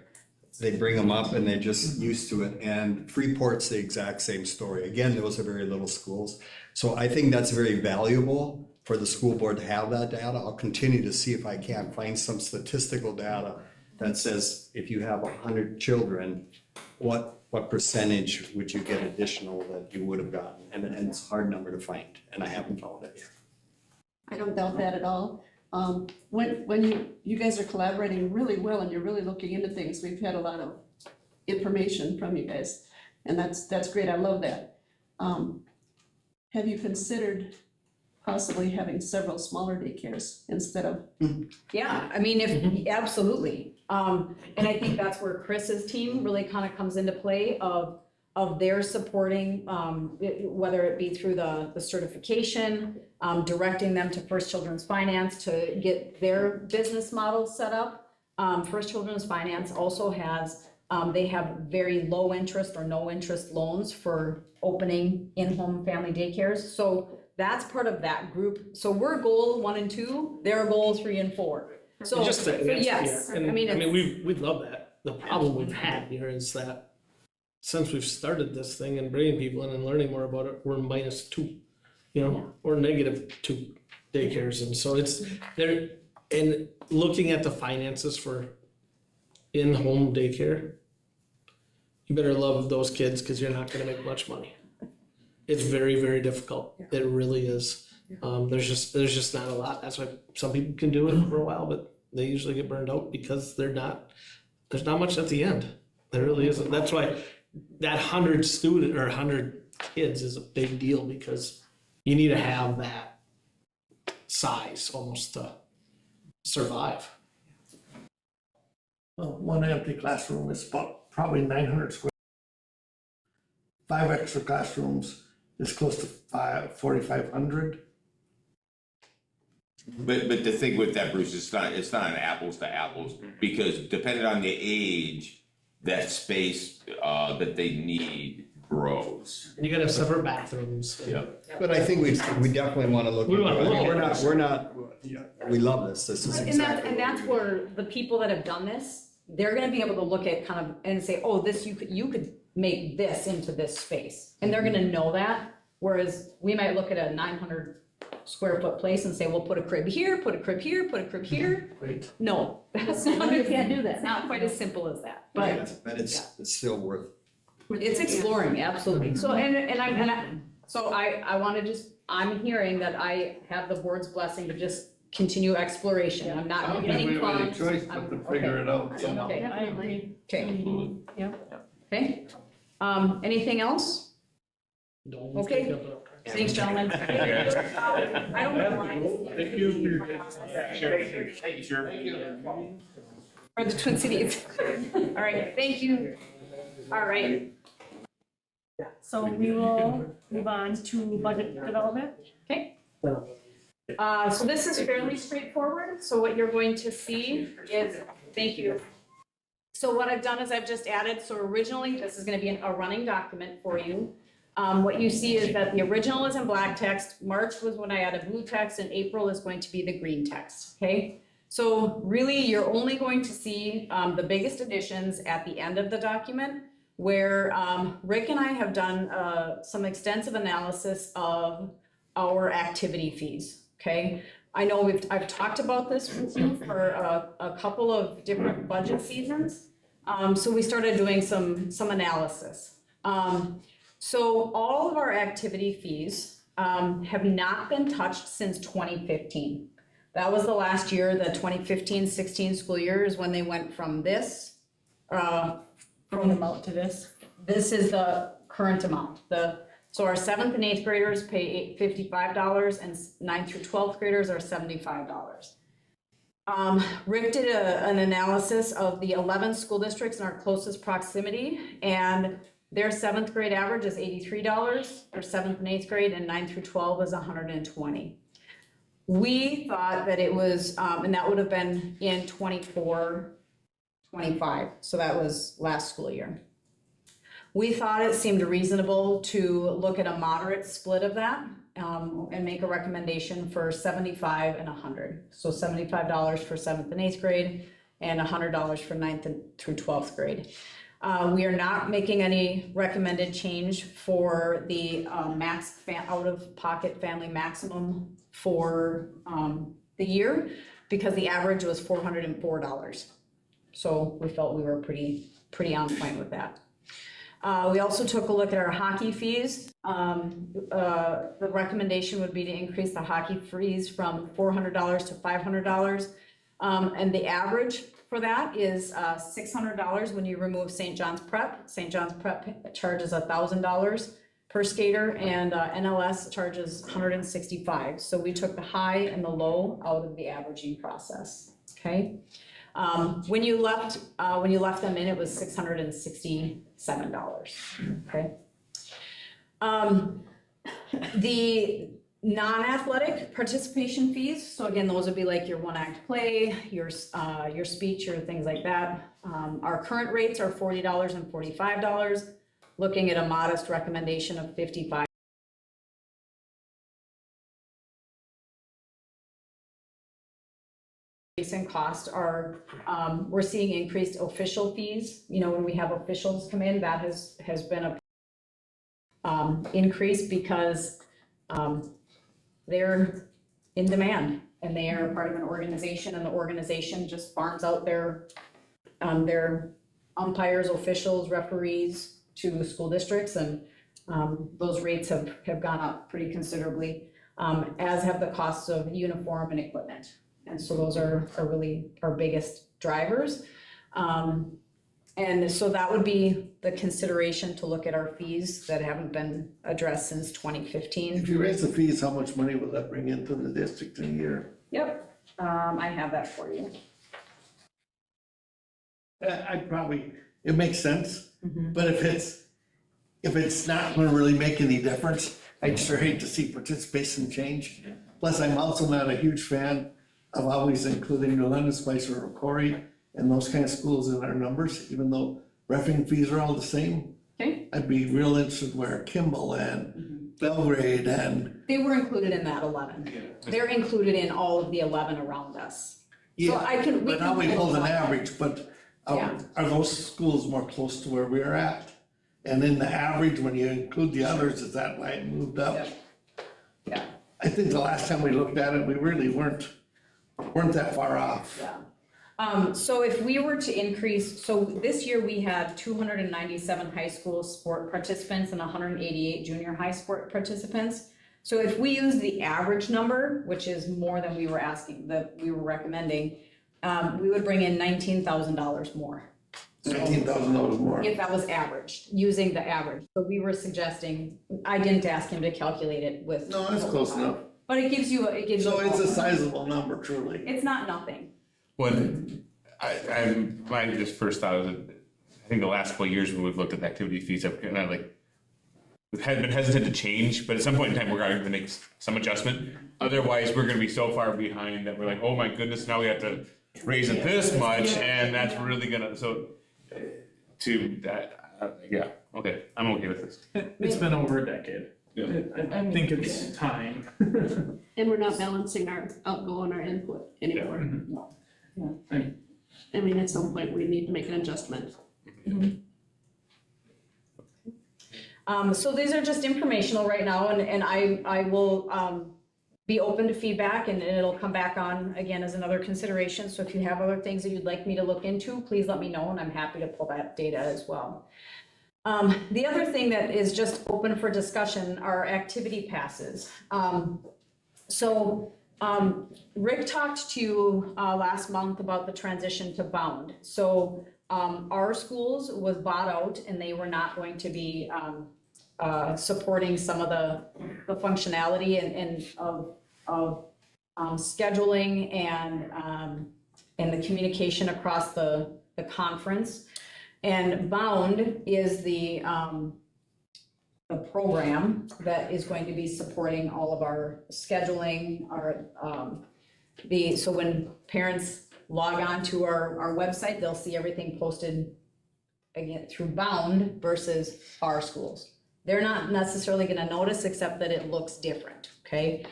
they bring them up and they're just used to it. And Freeport's the exact same story. Again, those are very little schools. So I think that's very valuable for the school board to have that data. I'll continue to see if I can find some statistical data that says if you have 100 children, what percentage would you get additional that you would have gotten? And it's a hard number to find, and I haven't found it yet. I don't doubt that at all. When you guys are collaborating really well and you're really looking into things, we've had a lot of information from you guys, and that's great. I love that. Have you considered possibly having several smaller daycares instead of? Yeah, I mean, absolutely. And I think that's where Chris's team really kind of comes into play of their supporting, whether it be through the certification, directing them to First Children's Finance to get their business model set up. First Children's Finance also has, they have very low interest or no interest loans for opening in-home family daycares. So that's part of that group. So we're goal 1 and 2, they're goal 3 and 4. So, Just to answer, yes, yeah. And I mean, we'd love that. The problem we've had here is that since we've started this thing and bringing people in and learning more about it, we're -2, or -2 daycares. And so it's there, and looking at the finances for in-home daycare, you better love those kids because you're not gonna make much money. It's very, very difficult. It really is. There's just not a lot. That's why some people can do it for a while, but they usually get burned out because there's not much at the end. There really isn't. That's why that 100 kids is a big deal, because you need to have that size almost to survive. Well, one empty classroom is probably 900 square. 5 extra classrooms is close to 4,500. But the thing with that, Bruce, it's not an apples to apples, because depending on the age, that space that they need grows. And you gotta have separate bathrooms. Yeah. But I think we definitely want to look. We wanna into it. look at We're not, we love this. This is exactly. and that's where the people that have done this, they're gonna be able to look at kind of and say, oh, this, you could make this into this space. And they're gonna know that, whereas we might look at a 900 square foot place and say, well, put a crib here, put a crib here, put a crib here. Great. No, that's not, You can't do that. it's not quite as simple as that, but But it's still worth. it's exploring, absolutely. So, I want to I'm hearing that I have the board's blessing to just continue exploration. I'm I not don't think getting we have any funds. choice but to figure it out somehow. Okay. I agree. Okay, Yeah. okay. Anything else? Don't Okay. take up a- Thanks, gentlemen. I don't mind. Thank you for your. Thank you, sure. For the Twin Cities. All right, thank you. All right, So we will move on to budget development. okay. So this is fairly straightforward. So what you're going to see is, thank you. So what I've done is I've just added, so originally this is gonna be a running document for you. What you see is that the original is in black text, March was when I added blue text, and April is going to be the green text, okay? So really, you're only going to see the biggest additions at the end of the document, where Rick and I have done some extensive analysis of our activity fees, okay? I know I've talked about this with you for a couple of different budget seasons. So we started doing some analysis. So all of our activity fees have not been touched since 2015. That was the last year, the 2015-16 school year is when they went from this, From the amount to this. this is the current amount. So our 7th and 8th graders pay $55 and 9th through 12th graders are $75. Rick did an analysis of the 11 school districts in our closest proximity, and their 7th grade average is $83, their 7th and 8th grade, and 9 through 12 is $120. We thought that it was, and that would have been in 24, 25, so that was last school year. We thought it seemed reasonable to look at a moderate split of that, and make a recommendation for 75 and 100. So $75 for 7th and 8th grade, and $100 for 9th through 12th grade. We are not making any recommended change for the out-of-pocket family maximum for the year, because the average was $404. So we felt we were pretty on point with that. We also took a look at our hockey fees. The recommendation would be to increase the hockey fees from $400 to $500. And the average for that is $600 when you remove St. John's Prep. St. John's Prep charges $1,000 per skater, and NLS charges $165. So we took the high and the low out of the averaging process, okay? When you left them in, it was $667, okay? The non-athletic participation fees, so again, those would be like your one-act play, your speech, or things like that. Our current rates are $40 and $45, looking at a modest recommendation of $55. And cost are, we're seeing increased official fees. You know, when we have officials come in, that has been a increase because they're in demand and they are part of an organization, and the organization just farms out their umpires, officials, referees to school districts, and those rates have gone up pretty considerably, as have the costs of uniform and equipment. And so those are really our biggest drivers. And so that would be the consideration to look at our fees that haven't been addressed since 2015. If you raise the fees, how much money will that bring into the district in a year? Yep, I have that for you. It makes sense, but if it's not gonna really make any difference, I'd sure hate to see participation change. Plus, I'm also not a huge fan of always including New London, Spicer, or Corey, and those kind of schools in our numbers, even though reffing fees are all the same. Okay. I'd be real interested where Kimball and Belgrade and. They were included in that 11. They're included in all of the 11 around us. So But now we hold an average, but Yeah. are those schools more close to where we are at? And in the average, when you include the others, is that why it moved up? Yeah. I think the last time we looked at it, we really weren't that far off. Yeah. So if we were to increase, so this year we had 297 high school sport participants and 188 junior high sport participants. So if we use the average number, which is more than we were asking, that we were recommending, we would bring in $19,000 more. $19,000 more. If that was averaged, using the average. So we were suggesting, I didn't ask him to calculate it with. No, that's close enough. But it gives you. So it's a sizable number, truly. It's not nothing. When my just first thought was that I think the last couple of years when we've looked at the activity fees, I've kind of like we've been hesitant to change, but at some point in time we're going to make some adjustment. Otherwise, we're going to be so far behind that we're like, oh my goodness, now we have to raise it this much, and that's really gonna yeah, okay, I'm okay with this. It's been over a decade. Yeah. I think it's time. And we're not balancing our outgo and our input anymore. I mean, at some point, we need to make an adjustment. So these are just informational right now, and I will be open to feedback, and it'll come back on again as another consideration. So if you have other things that you'd like me to look into, please let me know, and I'm happy to pull that data as well. The other thing that is just open for discussion are activity passes. Rick talked to you last month about the transition to Bound. So our schools was bought out, and they were not going to be supporting some of the functionality and of scheduling and the communication across the conference. And Bound is the program that is going to be supporting all of our scheduling, so when parents log on to our website, they'll see everything posted again through Bound versus our schools. They're not necessarily gonna notice except that it looks different, okay?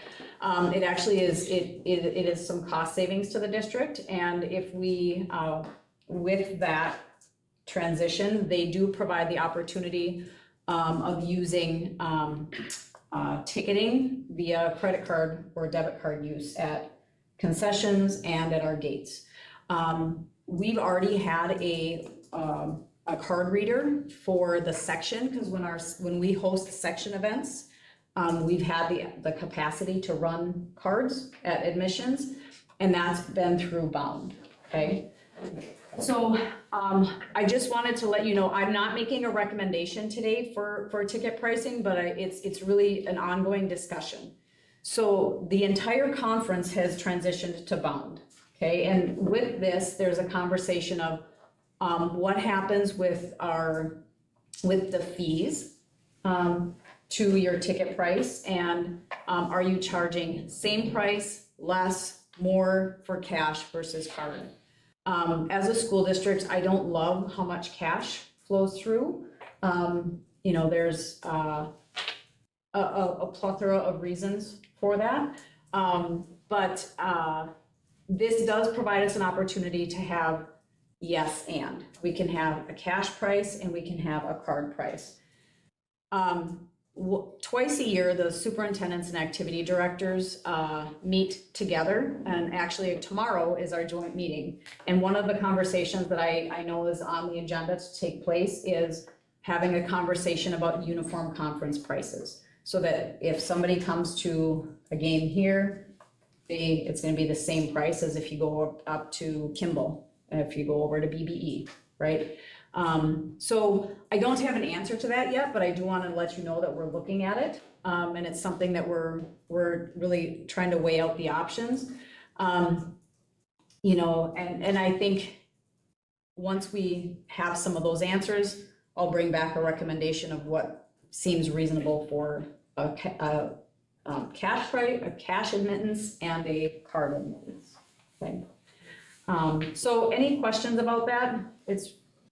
It actually is, it is some cost savings to the district, and if we, with that transition, they do provide the opportunity of using ticketing via credit card or debit card use at concessions and at our gates. We've already had a card reader for the section, because when we host section events, we've had the capacity to run cards at admissions, and that's been through Bound, okay? So I just wanted to let you know, I'm not making a recommendation today for ticket pricing, but it's really an ongoing discussion. So the entire conference has transitioned to Bound, okay? And with this, there's a conversation of what happens with the fees to your ticket price, and are you charging same price, less, more for cash versus card? As a school district, I don't love how much cash flows through. You know, there's a plethora of reasons for that. But this does provide us an opportunity to have yes and. We can have a cash price and we can have a card price. Twice a year, the superintendents and activity directors meet together, and actually tomorrow is our joint meeting. And one of the conversations that I know is on the agenda to take place is having a conversation about uniform conference prices. So that if somebody comes to a game here, it's gonna be the same price as if you go up to Kimball, if you go over to BBE, right? So I don't have an answer to that yet, but I do want to let you know that we're looking at it. And it's something that we're really trying to weigh out the options. You know, and I think once we have some of those answers, I'll bring back a recommendation of what seems reasonable for a cash price, a cash admittance, and a card admittance. Okay. So any questions about that?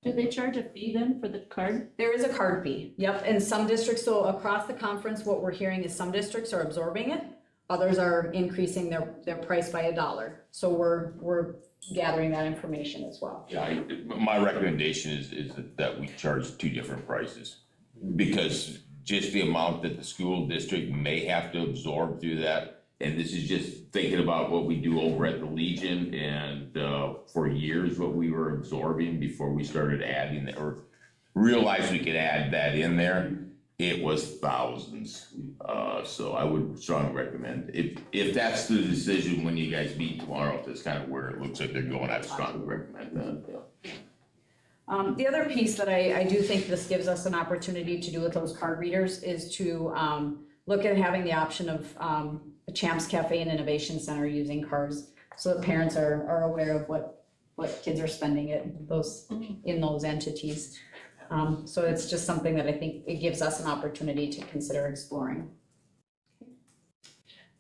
Do they charge a fee then for the card? There is a card fee, yep, and some districts, so across the conference, what we're hearing is some districts are absorbing it, others are increasing their price by $1. So we're gathering that information as well. Yeah, my recommendation is that we charge two different prices. Because just the amount that the school district may have to absorb through that, and this is just thinking about what we do over at the Legion, and for years what we were absorbing before we started adding or realized we could add that in there, it was thousands. So I would strongly recommend, if that's the decision when you guys meet tomorrow, if that's kind of where it looks like they're going, I'd strongly recommend that. The other piece that I do think this gives us an opportunity to do with those card readers is to look at having the option of a Champs Cafe and Innovation Center using cards, so that parents are aware of what kids are spending in those entities. So it's just something that I think it gives us an opportunity to consider exploring.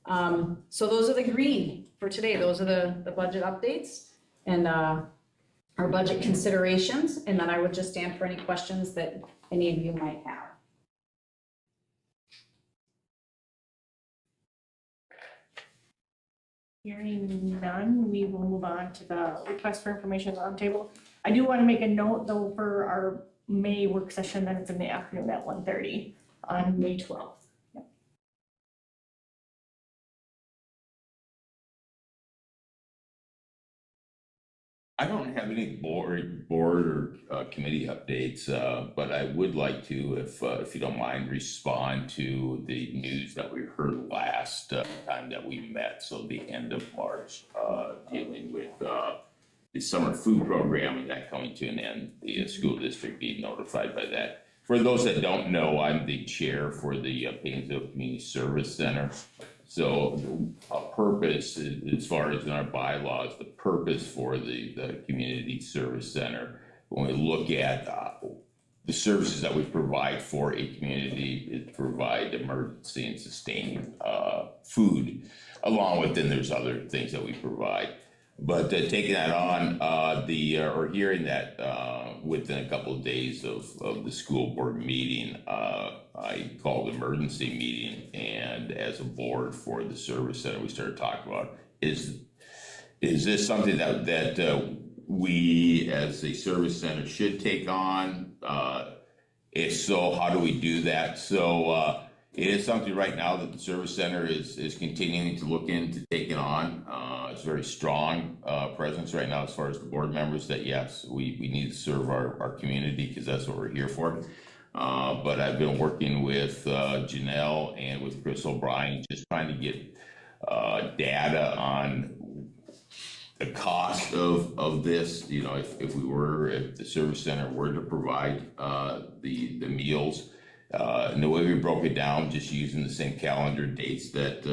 So those are the green for today. Those are the budget updates and our budget considerations. And then I would just stand for any questions that any of you might have. Hearing none, we will move on to the request for information roundtable. I do want to make a note though for our May work session that it's in the afternoon at 1:30 on May 12th. Yep. I don't have any board or committee updates, but I would like to, if you don't mind, respond to the news that we heard last time that we met, so the end of March, dealing with the summer food program and that coming to an end, the school district being notified by that. For those that don't know, I'm the chair for the Paynesville Community Service Center. So a purpose, as far as in our bylaws, the purpose for the Community Service Center, when we look at the services that we provide for a community, is provide emergency and sustaining food, along with then there's other things that we provide. But taking that on, or hearing that within a couple of days of the school board meeting, I called an emergency meeting, and as a board for the service center, we started talking about, is this something that we as a service center should take on? If so, how do we do that? So it is something right now that the service center is continuing to look into taking on. It's a very strong presence right now as far as the board members that, yes, we need to serve our community because that's what we're here for. But I've been working with Janelle and with Chris O'Brien, just trying to get data on the cost of this. You know, if the service center were to provide the meals, and the way we broke it down, just using the same calendar dates that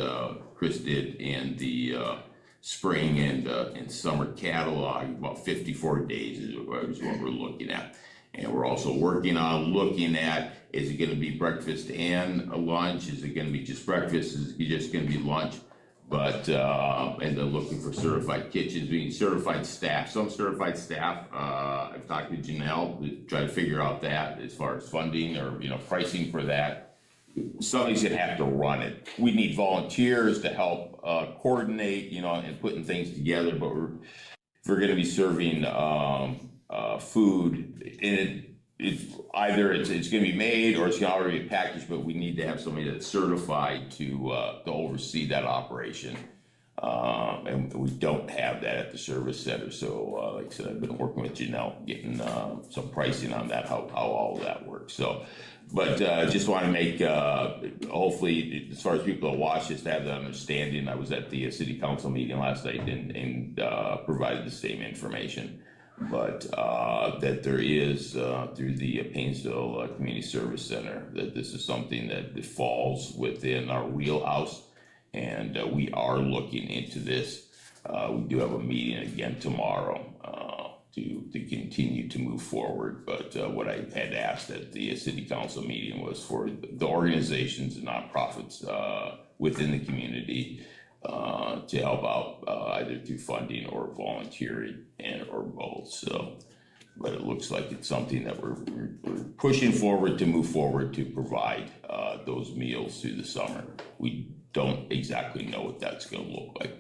Chris did in the spring and summer catalog, about 54 days is what we're looking at. And we're also working on looking at, is it going to be breakfast and a lunch? Is it going to be just breakfast? Is it just going to be lunch? But, and then looking for certified kitchens, being certified staff, some certified staff. I've talked to Janelle to try to figure out that as far as funding or, pricing for that. Somebody's gonna have to run it. We need volunteers to help coordinate, and putting things together, but if we're gonna be serving food, and it's gonna be made or it's gonna already be packaged, but we need to have somebody that's certified to oversee that operation. And we don't have that at the service center. So like I said, I've been working with Janelle, getting some pricing on that, how all of that works. So, but just want to make, hopefully, as far as people that watch this, to have the understanding. I was at the city council meeting last night and provided the same information. But that there is, through the Paynesville Community Service Center, that this is something that falls within our wheelhouse. And we are looking into this. We do have a meeting again tomorrow to continue to move forward. But what I had asked at the city council meeting was for the organizations and nonprofits within the community to help out either through funding or volunteering or both. So, but it looks like it's something that we're pushing forward to move forward to provide those meals through the summer. We don't exactly know what that's going to look like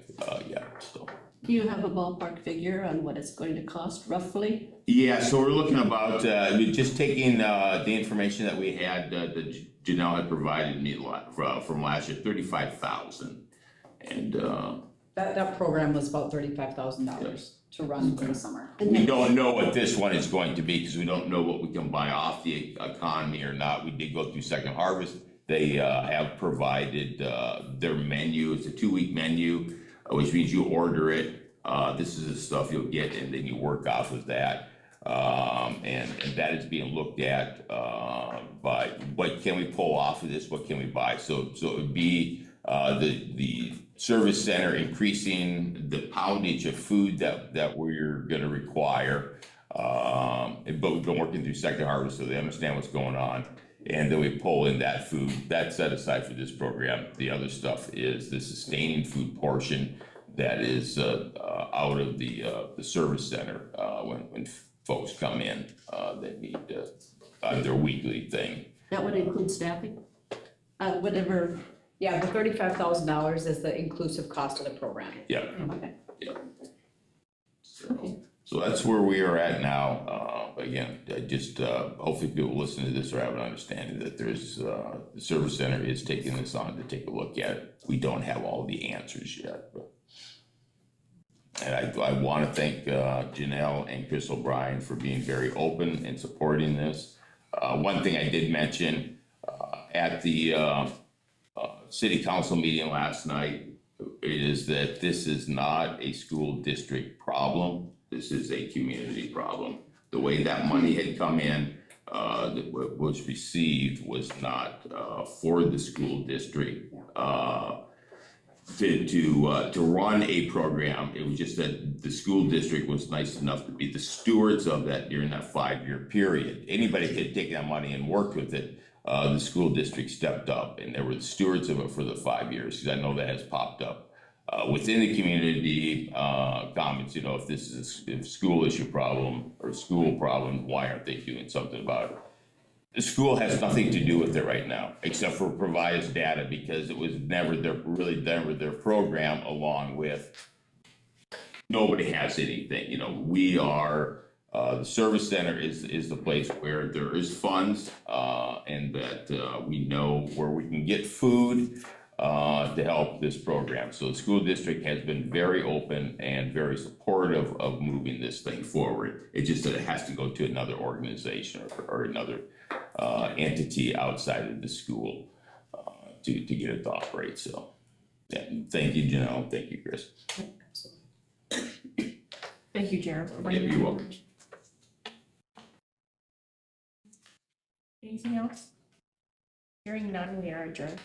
yet. So, Do you have a ballpark figure on what it's going to cost roughly? yeah, so we're looking about just taking the information that we had that Janelle had provided me from last year, 35,000, and That program was about $35,000 to run for the summer. we don't know what this one is going to be because we don't know what we can buy off the economy or not. We did go through Second Harvest. They have provided their menu. It's a 2-week menu, which means you order it. This is the stuff you'll get, and then you work off of that. And that is being looked at by what can we pull off of this? What can we buy? So it would be the service center increasing the poundage of food that we're going to require. But we've been working through Second Harvest, so they understand what's going on. And then we pull in that food that's set aside for this program. The other stuff is the sustaining food portion that is out of the service center when folks come in that need their weekly thing. That would include staffing? Whatever. Yeah, the $35,000 is the inclusive cost of the program. Yeah. Okay. Yeah. So that's where we are at now. Again, just hopefully people listen to this or have an understanding that there's the service center is taking this on to take a look at it. We don't have all the answers yet, but. And I want to thank Janelle and Chris O'Brien for being very open and supporting this. One thing I did mention at the city council meeting last night is that this is not a school district problem. This is a community problem. The way that money had come in, that was received was not for the school district. To run a program. It was just that the school district was nice enough to be the stewards of that during that 5-year period. Anybody could take that money and work with it. The school district stepped up and they were the stewards of it for the 5 years, because I know that has popped up within the community, comments, you know, if school issue problem or school problem, why aren't they doing something about it? The school has nothing to do with it right now, except for provide us data, because it was never their program, along with nobody has anything. You know, we are, the service center is the place where there is funds, and that we know where we can get food to help this program. So the school district has been very open and very supportive of moving this thing forward. It's just that it has to go to another organization or another entity outside of the school to get it to operate. So, yeah, thank you, Janelle. Thank you, Chris. Thank you, Jared. Yeah, you're welcome. Anything else? Hearing none, we are adjourned.